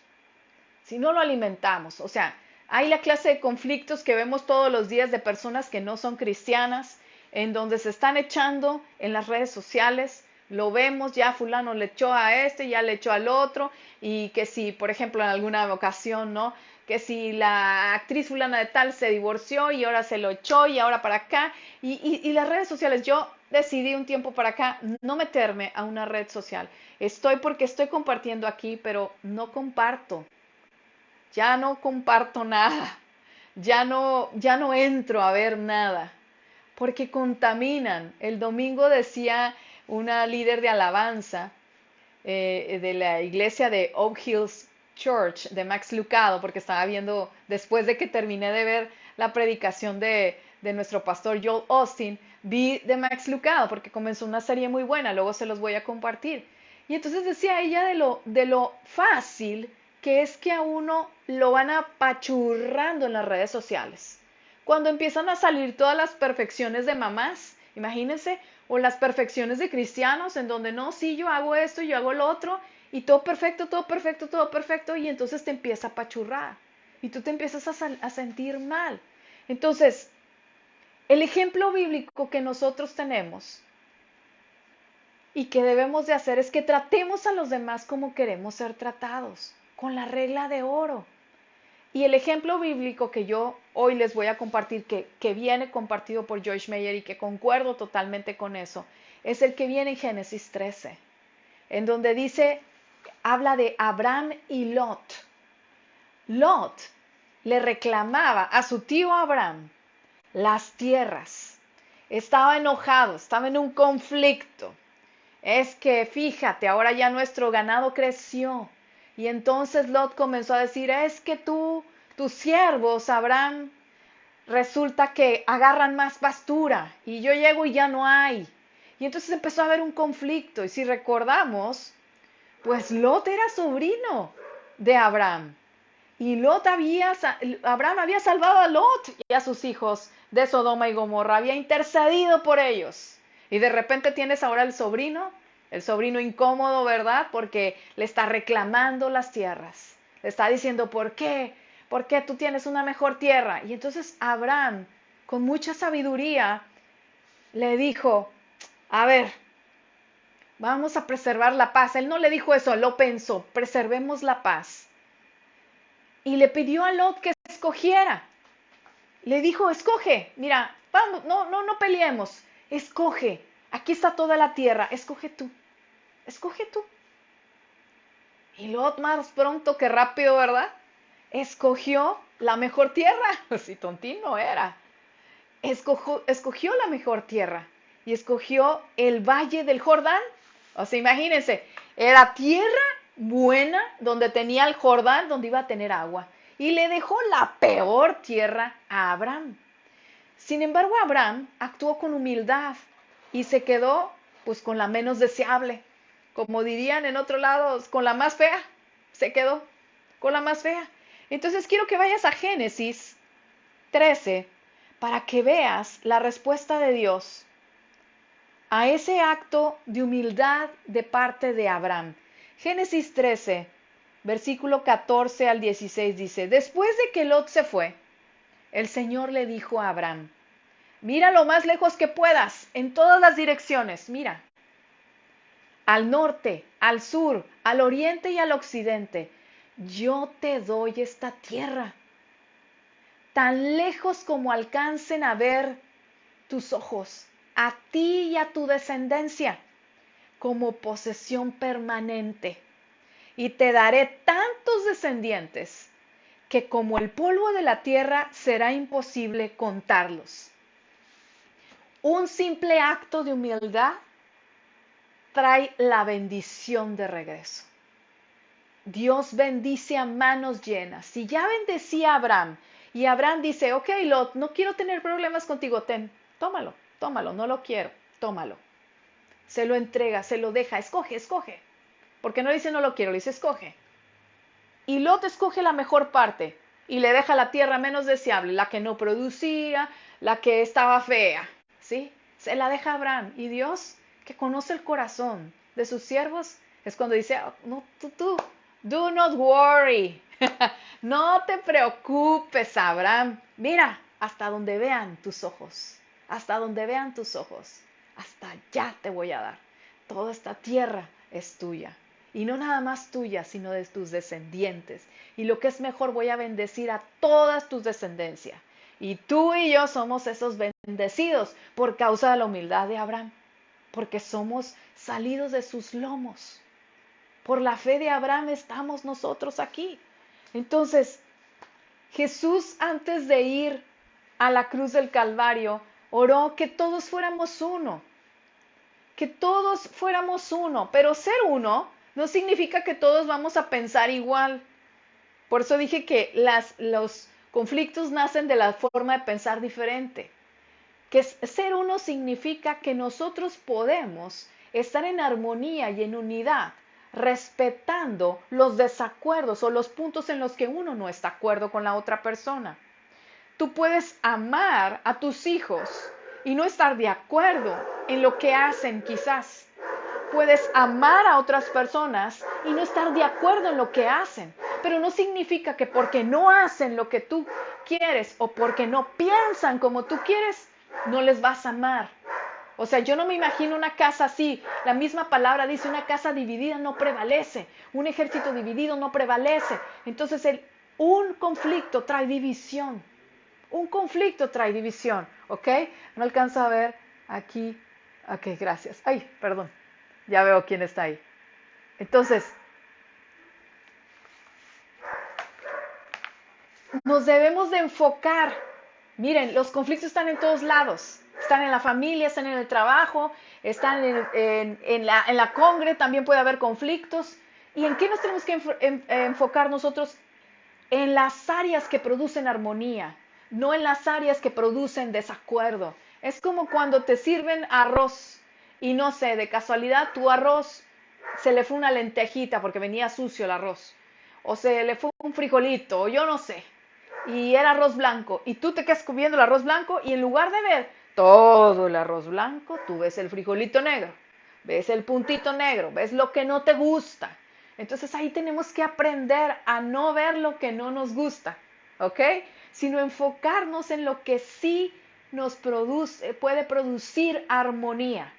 Si no lo alimentamos, o sea, hay la clase de conflictos que vemos todos los días de personas que no son cristianas, en donde se están echando en las redes sociales, lo vemos, ya fulano le echó a este, ya le echó al otro, y que si, por ejemplo, en alguna ocasión, ¿no? Que si la actriz fulana de tal se divorció y ahora se lo echó y ahora para acá, y las redes sociales, yo decidí un tiempo para acá no meterme a una red social. Estoy porque estoy compartiendo aquí, pero no comparto. Ya no comparto nada. Ya no entro a ver nada. Porque contaminan. El domingo decía una líder de alabanza de la iglesia de Oak Hills Church de Max Lucado, porque estaba viendo, después de que terminé de ver la predicación de nuestro pastor Joel Austin, vi de Max Lucado, porque comenzó una serie muy buena, luego se los voy a compartir. Y entonces decía ella de lo fácil que es que a uno lo van apachurrando en las redes sociales. Cuando empiezan a salir todas las perfecciones de mamás, imagínense, o las perfecciones de cristianos, en donde no, sí, yo hago esto, yo hago lo otro, y todo perfecto, todo perfecto, todo perfecto, y entonces te empieza a apachurrar, y tú te empiezas a sentir mal. Entonces, el ejemplo bíblico que nosotros tenemos y que debemos de hacer es que tratemos a los demás como queremos ser tratados, con la regla de oro. Y el ejemplo bíblico que yo hoy les voy a compartir, que viene compartido por Joyce Meyer y que concuerdo totalmente con eso, es el que viene en Génesis 13, en donde dice, habla de Abraham y Lot. Lot le reclamaba a su tío Abraham las tierras. Estaba enojado, estaba en un conflicto. Es que fíjate, ahora ya nuestro ganado creció. Y entonces Lot comenzó a decir, es que tus siervos, Abraham, resulta que agarran más pastura y yo llego y ya no hay. Y entonces empezó a haber un conflicto. Y si recordamos, pues Lot era sobrino de Abraham. Y Abraham había salvado a Lot y a sus hijos de Sodoma y Gomorra, había intercedido por ellos. Y de repente tienes ahora el sobrino incómodo, ¿verdad? Porque le está reclamando las tierras. Le está diciendo, ¿por qué? ¿Por qué tú tienes una mejor tierra? Y entonces Abraham, con mucha sabiduría, le dijo, a ver, vamos a preservar la paz. Él no le dijo eso, lo pensó, preservemos la paz. Y le pidió a Lot que escogiera. Le dijo, escoge, mira, vamos, no peleemos, escoge, aquí está toda la tierra, escoge tú, escoge tú. Y Lot más pronto que rápido, ¿verdad? Escogió la mejor tierra, si tontín no era. Escogió la mejor tierra y escogió el valle del Jordán. O sea, imagínense, era tierra buena donde tenía el Jordán, donde iba a tener agua. Y le dejó la peor tierra a Abraham. Sin embargo, Abraham actuó con humildad y se quedó pues con la menos deseable. Como dirían en otro lado, con la más fea. Se quedó con la más fea. Entonces quiero que vayas a Génesis 13 para que veas la respuesta de Dios a ese acto de humildad de parte de Abraham. Génesis 13, versículo 14 al 16 dice, después de que Lot se fue, el Señor le dijo a Abraham, mira lo más lejos que puedas, en todas las direcciones, mira, al norte, al sur, al oriente y al occidente, yo te doy esta tierra, tan lejos como alcancen a ver tus ojos, a ti y a tu descendencia, como posesión permanente. Y te daré tantos descendientes que como el polvo de la tierra será imposible contarlos. Un simple acto de humildad trae la bendición de regreso. Dios bendice a manos llenas. Si ya bendecía a Abraham y Abraham dice, ok, Lot, no quiero tener problemas contigo, tómalo, no lo quiero, tómalo. Se lo entrega, se lo deja, escoge. Porque no dice no lo quiero, le dice escoge. Y Lot escoge la mejor parte y le deja la tierra menos deseable, la que no producía, la que estaba fea, ¿sí? Se la deja a Abraham. Y Dios, que conoce el corazón de sus siervos, es cuando dice, oh, no, tú, do not worry, no te preocupes, Abraham. Mira, hasta donde vean tus ojos, hasta donde vean tus ojos, hasta allá te voy a dar. Toda esta tierra es tuya. Y no nada más tuya, sino de tus descendientes. Y lo que es mejor, voy a bendecir a todas tus descendencias. Y tú y yo somos esos bendecidos por causa de la humildad de Abraham. Porque somos salidos de sus lomos. Por la fe de Abraham estamos nosotros aquí. Entonces, Jesús, antes de ir a la cruz del Calvario, oró que todos fuéramos uno. Que todos fuéramos uno. Pero ser uno no significa que todos vamos a pensar igual. Por eso dije que los conflictos nacen de la forma de pensar diferente. Que ser uno significa que nosotros podemos estar en armonía y en unidad respetando los desacuerdos o los puntos en los que uno no está de acuerdo con la otra persona. Tú puedes amar a tus hijos y no estar de acuerdo en lo que hacen quizás. Puedes amar a otras personas y no estar de acuerdo en lo que hacen, pero no significa que porque no hacen lo que tú quieres o porque no piensan como tú quieres, no les vas a amar. O sea, yo no me imagino una casa así. La misma palabra dice, una casa dividida no prevalece, un ejército dividido no prevalece. Entonces, un conflicto trae división. Un conflicto trae división, ¿ok? No alcanzo a ver aquí. Ok, gracias. Ay, perdón. Ya veo quién está ahí. Entonces, nos debemos de enfocar. Miren, los conflictos están en todos lados. Están en la familia, están en el trabajo, están en la congre, también puede haber conflictos. ¿Y en qué nos tenemos que enfocar nosotros? En las áreas que producen armonía, no en las áreas que producen desacuerdo. Es como cuando te sirven arroz y no sé, de casualidad tu arroz se le fue una lentejita porque venía sucio el arroz, o se le fue un frijolito, o yo no sé, y era arroz blanco, y tú te quedas comiendo el arroz blanco y en lugar de ver todo el arroz blanco, tú ves el frijolito negro, ves el puntito negro, ves lo que no te gusta. Entonces ahí tenemos que aprender a no ver lo que no nos gusta, ¿ok? Sino enfocarnos en lo que sí nos produce, puede producir armonía.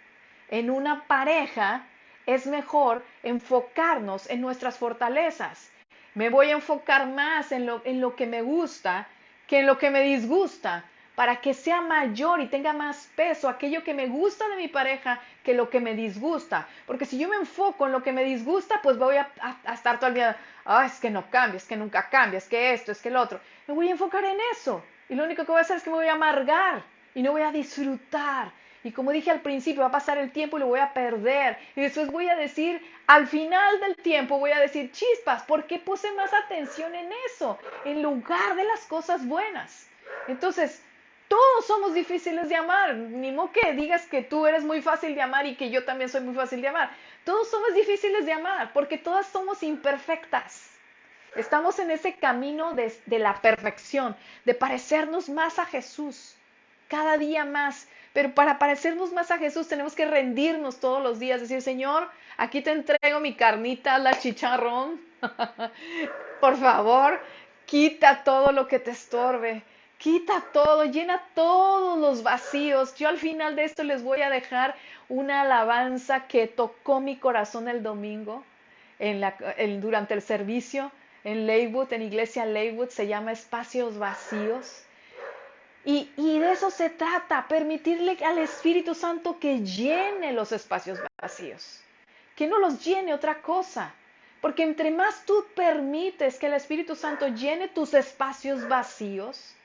En una pareja es mejor enfocarnos en nuestras fortalezas. Me voy a enfocar más en lo que me gusta que en lo que me disgusta, para que sea mayor y tenga más peso aquello que me gusta de mi pareja que lo que me disgusta. Porque si yo me enfoco en lo que me disgusta, pues voy a estar todo el día, es que no cambia, es que nunca cambia, es que esto, es que el otro. Me voy a enfocar en eso. Y lo único que voy a hacer es que me voy a amargar y no voy a disfrutar. Y como dije al principio, va a pasar el tiempo y lo voy a perder. Y después voy a decir, al final del tiempo voy a decir, chispas, ¿por qué puse más atención en eso? En lugar de las cosas buenas. Entonces, todos somos difíciles de amar. Ni modo que digas que tú eres muy fácil de amar y que yo también soy muy fácil de amar. Todos somos difíciles de amar porque todas somos imperfectas. Estamos en ese camino de la perfección, de parecernos más a Jesús, cada día más. Pero para parecernos más a Jesús tenemos que rendirnos todos los días, decir, Señor, aquí te entrego mi carnita, la chicharrón. Por favor, quita todo lo que te estorbe. Quita todo, llena todos los vacíos. Yo al final de esto les voy a dejar una alabanza que tocó mi corazón el domingo durante el servicio en Leywood, en Iglesia Leywood, se llama Espacios Vacíos. Y de eso se trata, permitirle al Espíritu Santo que llene los espacios vacíos, que no los llene otra cosa. Porque entre más tú permites que el Espíritu Santo llene tus espacios vacíos,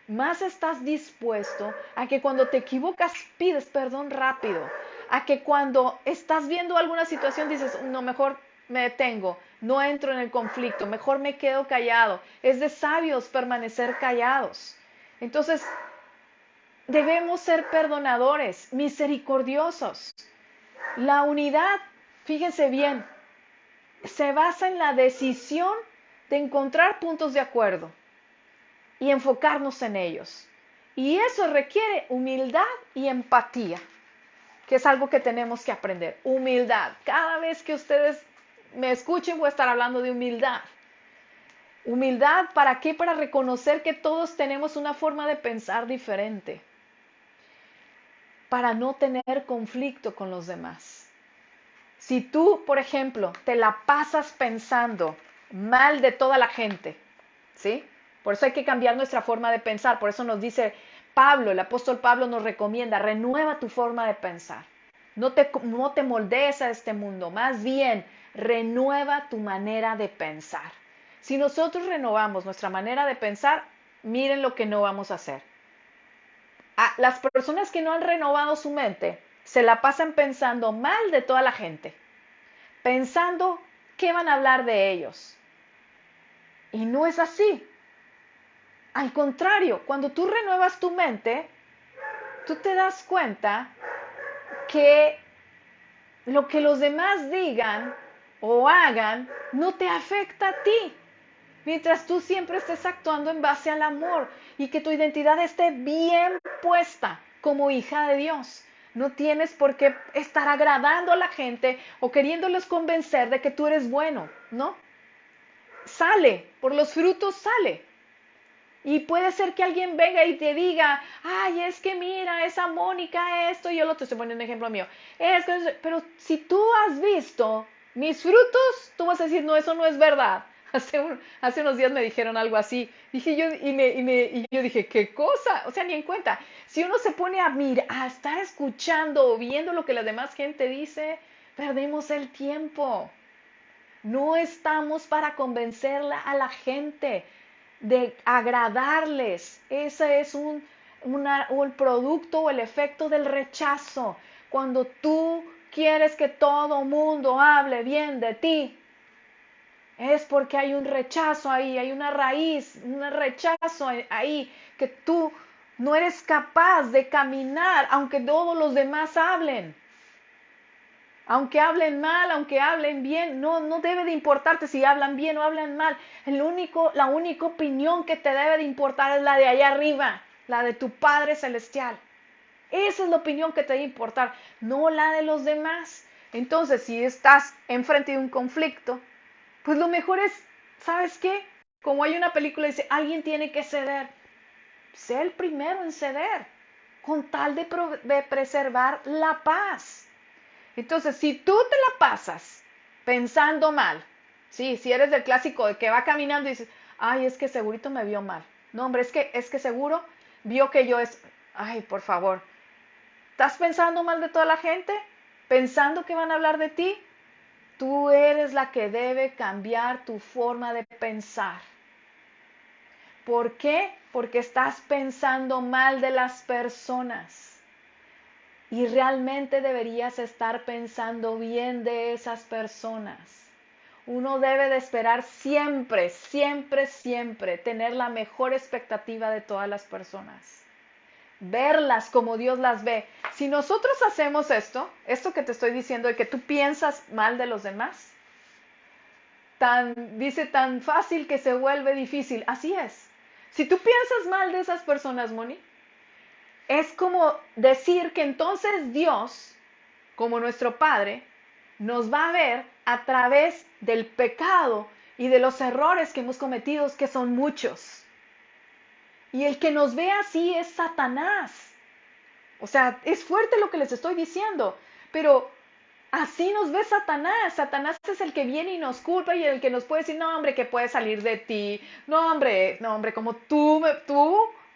más estás dispuesto a que cuando te equivocas pides perdón rápido, a que cuando estás viendo alguna situación dices, no, mejor me detengo, no entro en el conflicto, mejor me quedo callado. Es de sabios permanecer callados. Entonces, debemos ser perdonadores, misericordiosos. La unidad, fíjense bien, se basa en la decisión de encontrar puntos de acuerdo y enfocarnos en ellos. Y eso requiere humildad y empatía, que es algo que tenemos que aprender. Humildad. Cada vez que ustedes me escuchen voy a estar hablando de humildad. Humildad, ¿para qué? Para reconocer que todos tenemos una forma de pensar diferente, para no tener conflicto con los demás. Si tú, por ejemplo, te la pasas pensando mal de toda la gente, ¿sí? Por eso hay que cambiar nuestra forma de pensar. Por eso nos dice Pablo, el apóstol Pablo nos recomienda, renueva tu forma de pensar. No te moldees a este mundo, más bien renueva tu manera de pensar. Si nosotros renovamos nuestra manera de pensar, miren lo que no vamos a hacer. Las personas que no han renovado su mente se la pasan pensando mal de toda la gente, pensando qué van a hablar de ellos. Y no es así. Al contrario, cuando tú renuevas tu mente, tú te das cuenta que lo que los demás digan o hagan no te afecta a ti. Mientras tú siempre estés actuando en base al amor y que tu identidad esté bien puesta como hija de Dios. No tienes por qué estar agradando a la gente o queriéndoles convencer de que tú eres bueno, ¿no? Sale, por los frutos sale. Y puede ser que alguien venga y te diga, ay, es que mira, esa Mónica, esto, y yo lo te estoy poniendo un ejemplo mío. Pero si tú has visto mis frutos, tú vas a decir, no, eso no es verdad. Hace unos días me dijeron algo así. Dije yo, y yo dije, ¿qué cosa? O sea, ni en cuenta. Si uno se pone a mirar, a estar escuchando o viendo lo que la demás gente dice, perdemos el tiempo. No estamos para convencerla a la gente de agradarles. Ese es un producto o el efecto del rechazo. Cuando tú quieres que todo mundo hable bien de ti, es porque hay un rechazo ahí, hay una raíz, un rechazo ahí, que tú no eres capaz de caminar aunque todos los demás hablen. Aunque hablen mal, aunque hablen bien, no debe de importarte si hablan bien o hablan mal. La única opinión que te debe de importar es la de allá arriba, la de tu Padre Celestial. Esa es la opinión que te debe importar, no la de los demás. Entonces, si estás enfrente de un conflicto, pues lo mejor es, ¿sabes qué? Como hay una película que dice, alguien tiene que ceder. Sé el primero en ceder, con tal de preservar la paz. Entonces, si tú te la pasas pensando mal, sí, si eres del clásico de que va caminando y dices, ay, es que segurito me vio mal. No, hombre, es que seguro vio que yo es, ay, por favor, ¿estás pensando mal de toda la gente? ¿Pensando que van a hablar de ti? Tú eres la que debe cambiar tu forma de pensar. ¿Por qué? Porque estás pensando mal de las personas. Y realmente deberías estar pensando bien de esas personas. Uno debe de esperar siempre, siempre, siempre tener la mejor expectativa de todas las personas. Verlas como Dios las ve. Si nosotros hacemos esto que te estoy diciendo de que tú piensas mal de los demás, dice tan fácil que se vuelve difícil. Así es. Si tú piensas mal de esas personas, Moni, es como decir que entonces Dios, como nuestro Padre, nos va a ver a través del pecado y de los errores que hemos cometido, que son muchos. Y el que nos ve así es Satanás. O sea, es fuerte lo que les estoy diciendo, pero así nos ve Satanás. Satanás es el que viene y nos culpa y el que nos puede decir, no, hombre, que puede salir de ti. No, hombre, como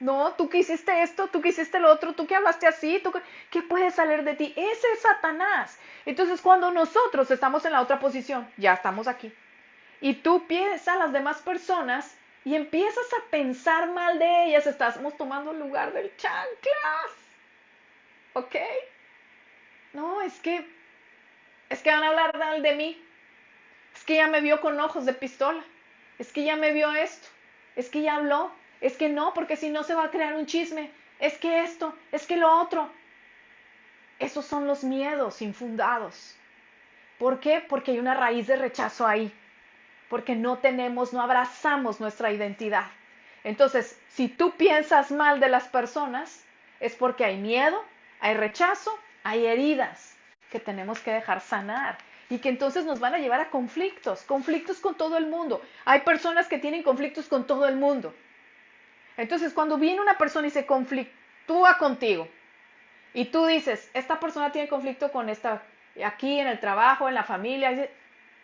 no, tú que hiciste esto, tú que hiciste lo otro, tú que hablaste así, ¿qué puede salir de ti? Ese es Satanás. Entonces, cuando nosotros estamos en la otra posición, ya estamos aquí, y tú piensas a las demás personas y empiezas a pensar mal de ellas, estamos tomando el lugar del chanclas. ¿Ok? No, es que van a hablar mal de mí. Es que ya me vio con ojos de pistola. Es que ya me vio esto. Es que ya habló. Es que no, porque si no se va a crear un chisme. Es que esto, es que lo otro. Esos son los miedos infundados. ¿Por qué? Porque hay una raíz de rechazo ahí. Porque no abrazamos nuestra identidad. Entonces, si tú piensas mal de las personas, es porque hay miedo, hay rechazo, hay heridas que tenemos que dejar sanar y que entonces nos van a llevar a conflictos con todo el mundo. Hay personas que tienen conflictos con todo el mundo. Entonces, cuando viene una persona y se conflictúa contigo y tú dices, esta persona tiene conflicto con esta, aquí en el trabajo, en la familia,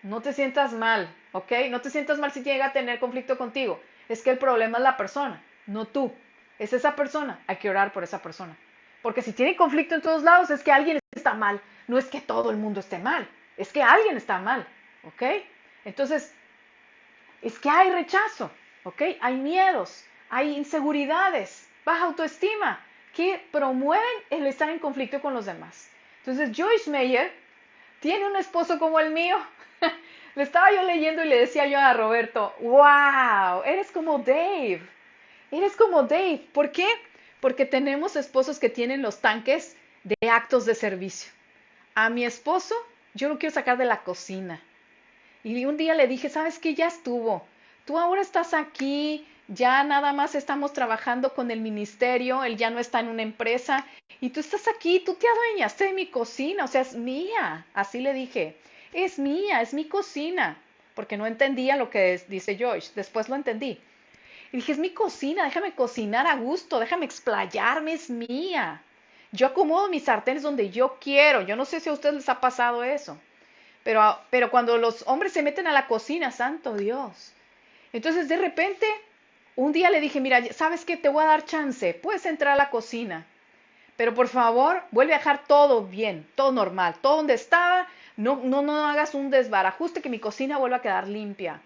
no te sientas mal, ¿ok? No te sientas mal si llega a tener conflicto contigo. Es que el problema es la persona, no tú. Es esa persona, hay que orar por esa persona. Porque si tiene conflicto en todos lados es que alguien está mal. No es que todo el mundo esté mal, es que alguien está mal, ¿ok? Entonces, es que hay rechazo, ¿ok? Hay miedos, hay inseguridades, baja autoestima, que promueven el estar en conflicto con los demás. Entonces, Joyce Meyer tiene un esposo como el mío. Le estaba yo leyendo y le decía yo a Roberto, wow, eres como Dave. Eres como Dave. ¿Por qué? Porque tenemos esposos que tienen los tanques de actos de servicio. A mi esposo, yo lo quiero sacar de la cocina. Y un día le dije, ¿sabes qué? Ya estuvo. Tú ahora estás aquí, ya nada más estamos trabajando con el ministerio, él ya no está en una empresa, y tú estás aquí, tú te adueñaste de mi cocina, o sea, es mía. Así le dije, es mía, es mi cocina. Porque no entendía lo que dice Joyce, después lo entendí. Y dije, es mi cocina, déjame cocinar a gusto, déjame explayarme, es mía. Yo acomodo mis sartenes donde yo quiero. Yo no sé si a ustedes les ha pasado eso. Pero cuando los hombres se meten a la cocina, santo Dios. Entonces de repente, un día le dije, mira, ¿sabes qué? Te voy a dar chance. Puedes entrar a la cocina. Pero por favor, vuelve a dejar todo bien, todo normal, todo donde estaba. No hagas un desbarajuste, que mi cocina vuelva a quedar limpia.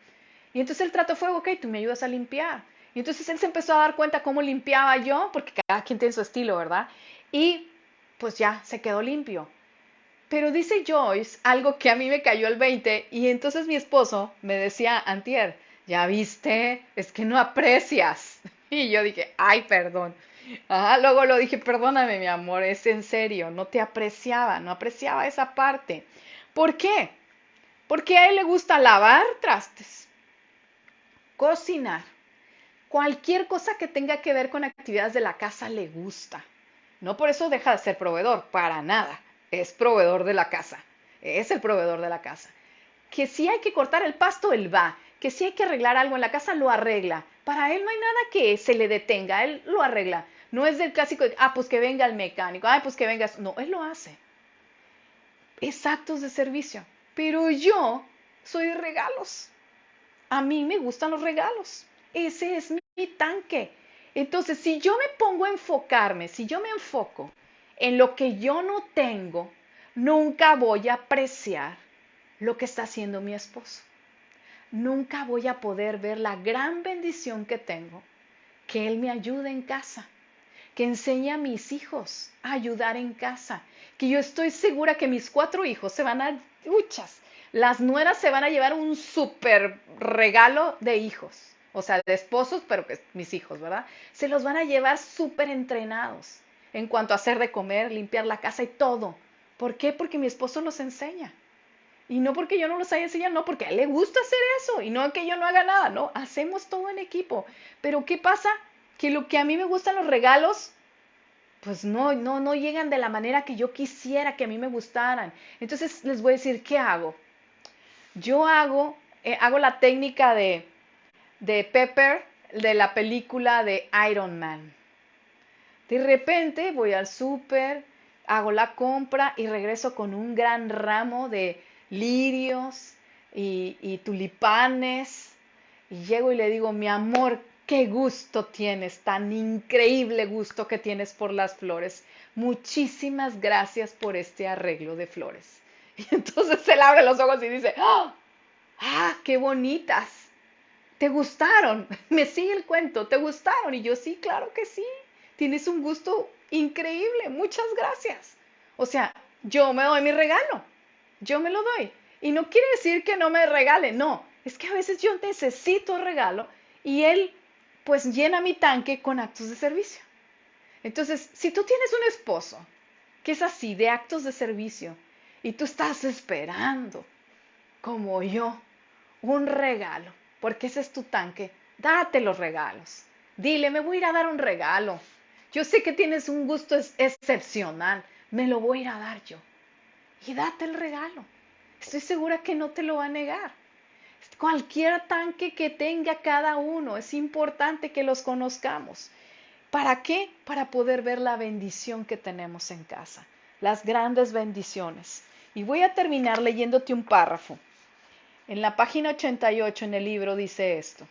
Y entonces el trato fue, ok, tú me ayudas a limpiar. Y entonces él se empezó a dar cuenta cómo limpiaba yo, porque cada quien tiene su estilo, ¿verdad? Y pues ya se quedó limpio. Pero dice Joyce algo que a mí me cayó el 20 y entonces mi esposo me decía, antier, ya viste, es que no aprecias. Y yo dije, ay, perdón. Luego lo dije, perdóname, mi amor, es en serio, no te apreciaba, no apreciaba esa parte. ¿Por qué? Porque a él le gusta lavar trastes, cocinar, cualquier cosa que tenga que ver con actividades de la casa le gusta. No por eso deja de ser proveedor, para nada. Es proveedor de la casa. Es el proveedor de la casa. Que si hay que cortar el pasto, él va. Que si hay que arreglar algo en la casa, lo arregla. Para él no hay nada que se le detenga, él lo arregla. No es del clásico de, pues que venga el mecánico, pues que venga. No, él lo hace. Es actos de servicio. Pero yo soy de regalos. A mí me gustan los regalos. Ese es mi tanque. Entonces, si yo me pongo a enfocarme, si yo me enfoco en lo que yo no tengo, nunca voy a apreciar lo que está haciendo mi esposo. Nunca voy a poder ver la gran bendición que tengo, que él me ayude en casa, que enseñe a mis hijos a ayudar en casa, que yo estoy segura que mis 4 hijos se van a, las nueras se van a llevar un súper regalo de hijos, o sea, de esposos, pero que mis hijos, ¿verdad? Se los van a llevar súper entrenados en cuanto a hacer de comer, limpiar la casa y todo. ¿Por qué? Porque mi esposo los enseña. Y no porque yo no los haya enseñado, no, porque a él le gusta hacer eso y no que yo no haga nada, no, hacemos todo en equipo. Pero ¿qué pasa? Que lo que a mí me gustan los regalos, pues no llegan de la manera que yo quisiera que a mí me gustaran. Entonces les voy a decir, ¿qué hago? Yo hago la técnica de Pepper de la película de Iron Man. De repente voy al súper, hago la compra y regreso con un gran ramo de lirios y tulipanes. Y llego y le digo, mi amor, qué gusto tienes, tan increíble gusto que tienes por las flores. Muchísimas gracias por este arreglo de flores. Y entonces él abre los ojos y dice, qué bonitas. ¿Te gustaron? Me sigue el cuento, ¿te gustaron? Y yo, sí, claro que sí. Tienes un gusto increíble, muchas gracias. O sea, yo me doy mi regalo, yo me lo doy. Y no quiere decir que no me regale, no. Es que a veces yo necesito el regalo y él pues llena mi tanque con actos de servicio. Entonces, si tú tienes un esposo que es así, de actos de servicio, y tú estás esperando, como yo, un regalo, porque ese es tu tanque, date los regalos. Dile, me voy a ir a dar un regalo. Yo sé que tienes un gusto excepcional, me lo voy a ir a dar yo. Y date el regalo. Estoy segura que no te lo va a negar. Cualquier tanque que tenga cada uno, es importante que los conozcamos. ¿Para qué? Para poder ver la bendición que tenemos en casa, las grandes bendiciones. Y voy a terminar leyéndote un párrafo. En la página 88 en el libro dice esto: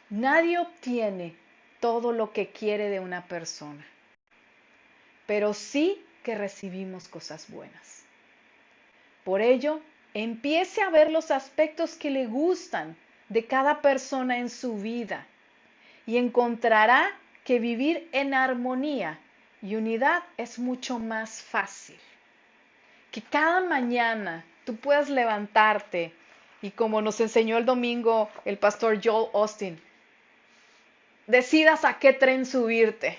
nadie obtiene todo lo que quiere de una persona, pero sí que recibimos cosas buenas. Por ello, empiece a ver los aspectos que le gustan de cada persona en su vida y encontrará que vivir en armonía y unidad es mucho más fácil. Que cada mañana tú puedas levantarte y, como nos enseñó el domingo el pastor Joel Austin, decidas a qué tren subirte.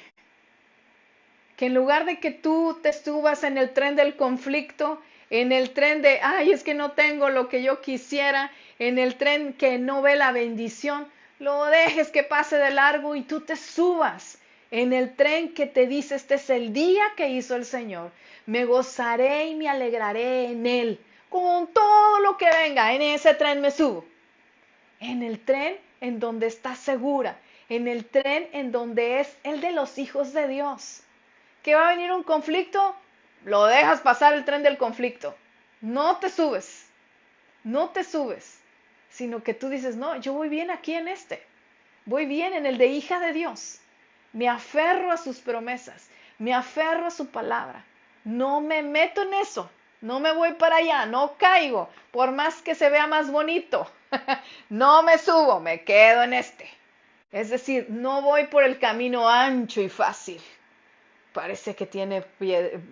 Que en lugar de que tú te subas en el tren del conflicto, en el tren de, ay, es que no tengo lo que yo quisiera, en el tren que no ve la bendición, lo dejes que pase de largo y tú te subas en el tren que te dice, este es el día que hizo el Señor, me gozaré y me alegraré en él, con todo lo que venga, en ese tren me subo, en el tren en donde estás segura, en el tren en donde es el de los hijos de Dios. ¿Que va a venir un conflicto? Lo dejas pasar el tren del conflicto. No te subes, no te subes, sino que tú dices, no, yo voy bien aquí en este. Voy bien en el de hija de Dios. Me aferro a sus promesas, me aferro a su palabra. No me meto en eso, no me voy para allá, no caigo, por más que se vea más bonito. No me subo, me quedo en este. Es decir, no voy por el camino ancho y fácil. Parece que tiene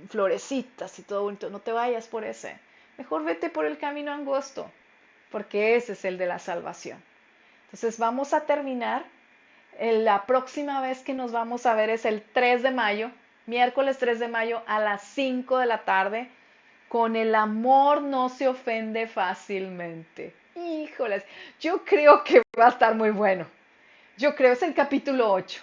florecitas y todo bonito. No te vayas por ese. Mejor vete por el camino angosto, porque ese es el de la salvación. Entonces vamos a terminar. La próxima vez que nos vamos a ver es el 3 de mayo, miércoles 3 de mayo a las 5 de la tarde, con el amor no se ofende fácilmente. Híjoles, yo creo que va a estar muy bueno. Yo creo, es el capítulo 8.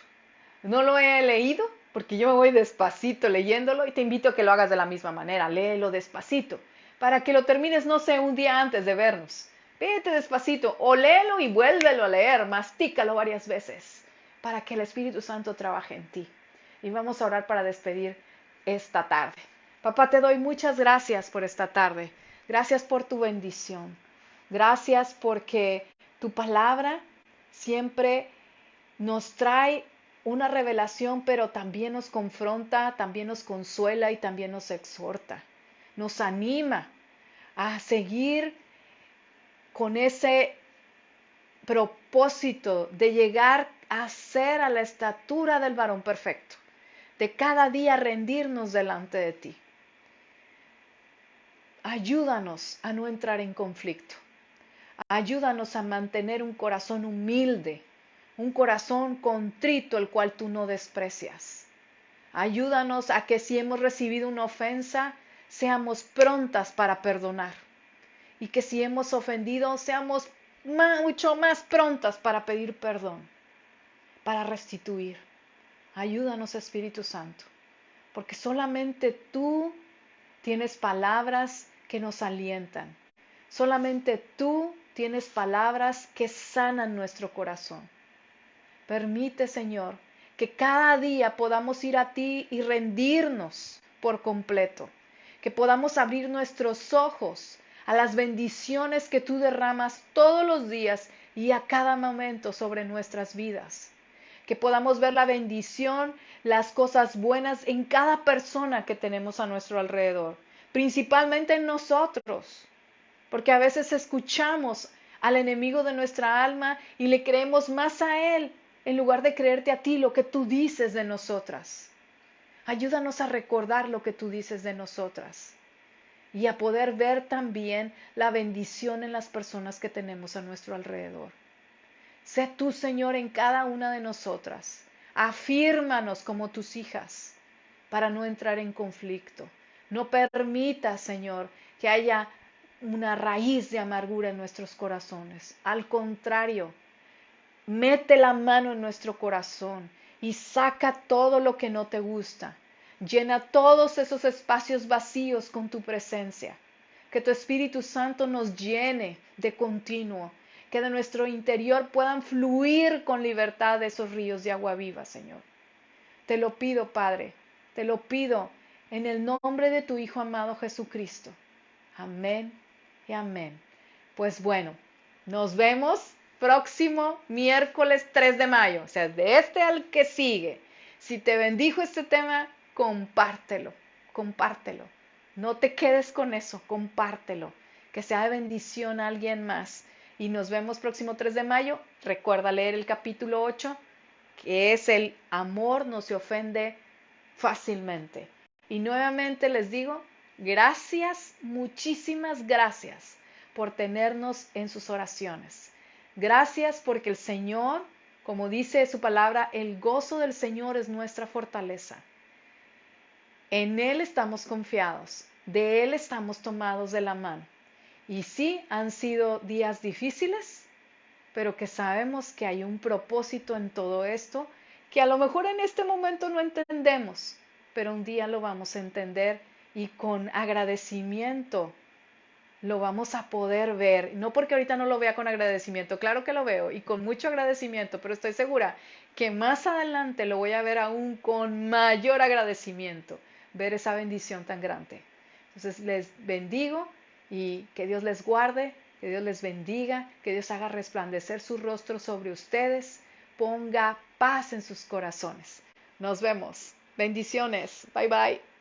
No lo he leído porque yo me voy despacito leyéndolo y te invito a que lo hagas de la misma manera. Léelo despacito para que lo termines, no sé, un día antes de vernos. Vete despacito o léelo y vuélvelo a leer, mastícalo varias veces para que el Espíritu Santo trabaje en ti. Y vamos a orar para despedir esta tarde. Papá, te doy muchas gracias por esta tarde. Gracias por tu bendición. Gracias porque tu palabra siempre nos trae una revelación, pero también nos confronta, también nos consuela y también nos exhorta. Nos anima a seguir con ese propósito de llegar a ser a la estatura del varón perfecto, de cada día rendirnos delante de ti. Ayúdanos a no entrar en conflicto. Ayúdanos a mantener un corazón humilde, un corazón contrito, el cual tú no desprecias. Ayúdanos a que si hemos recibido una ofensa, seamos prontas para perdonar. Y que si hemos ofendido, seamos mucho más prontas para pedir perdón, para restituir. Ayúdanos, Espíritu Santo, porque solamente tú tienes palabras que nos alientan. Solamente tú tienes palabras que sanan nuestro corazón. Permite, Señor, que cada día podamos ir a ti y rendirnos por completo. Que podamos abrir nuestros ojos a las bendiciones que tú derramas todos los días y a cada momento sobre nuestras vidas. Que podamos ver la bendición, las cosas buenas en cada persona que tenemos a nuestro alrededor, principalmente en nosotros. Porque a veces escuchamos al enemigo de nuestra alma y le creemos más a él en lugar de creerte a ti lo que tú dices de nosotras. Ayúdanos a recordar lo que tú dices de nosotras y a poder ver también la bendición en las personas que tenemos a nuestro alrededor. Sé tú, Señor, en cada una de nosotras. Afírmanos como tus hijas para no entrar en conflicto. No permita, Señor, que haya una raíz de amargura en nuestros corazones. Al contrario, mete la mano en nuestro corazón y saca todo lo que no te gusta. Llena todos esos espacios vacíos con tu presencia. Que tu Espíritu Santo nos llene de continuo. Que de nuestro interior puedan fluir con libertad esos ríos de agua viva, Señor. Te lo pido, Padre. Te lo pido en el nombre de tu Hijo amado Jesucristo. Amén y amén. Pues bueno, nos vemos próximo miércoles 3 de mayo, o sea, de este al que sigue. Si te bendijo este tema, compártelo, compártelo. No te quedes con eso, compártelo. Que sea de bendición a alguien más. Y nos vemos próximo 3 de mayo. Recuerda leer el capítulo 8, que es el amor no se ofende fácilmente. Y nuevamente les digo, gracias, muchísimas gracias por tenernos en sus oraciones. Gracias porque el Señor, como dice su palabra, el gozo del Señor es nuestra fortaleza. En Él estamos confiados. De Él estamos tomados de la mano. Y sí, han sido días difíciles, pero que sabemos que hay un propósito en todo esto, que a lo mejor en este momento no entendemos, pero un día lo vamos a entender y con agradecimiento lo vamos a poder ver. No porque ahorita no lo vea con agradecimiento, claro que lo veo y con mucho agradecimiento, pero estoy segura que más adelante lo voy a ver aún con mayor agradecimiento, ver esa bendición tan grande. Entonces les bendigo y que Dios les guarde, que Dios les bendiga, que Dios haga resplandecer su rostro sobre ustedes, ponga paz en sus corazones. Nos vemos. Bendiciones. Bye bye.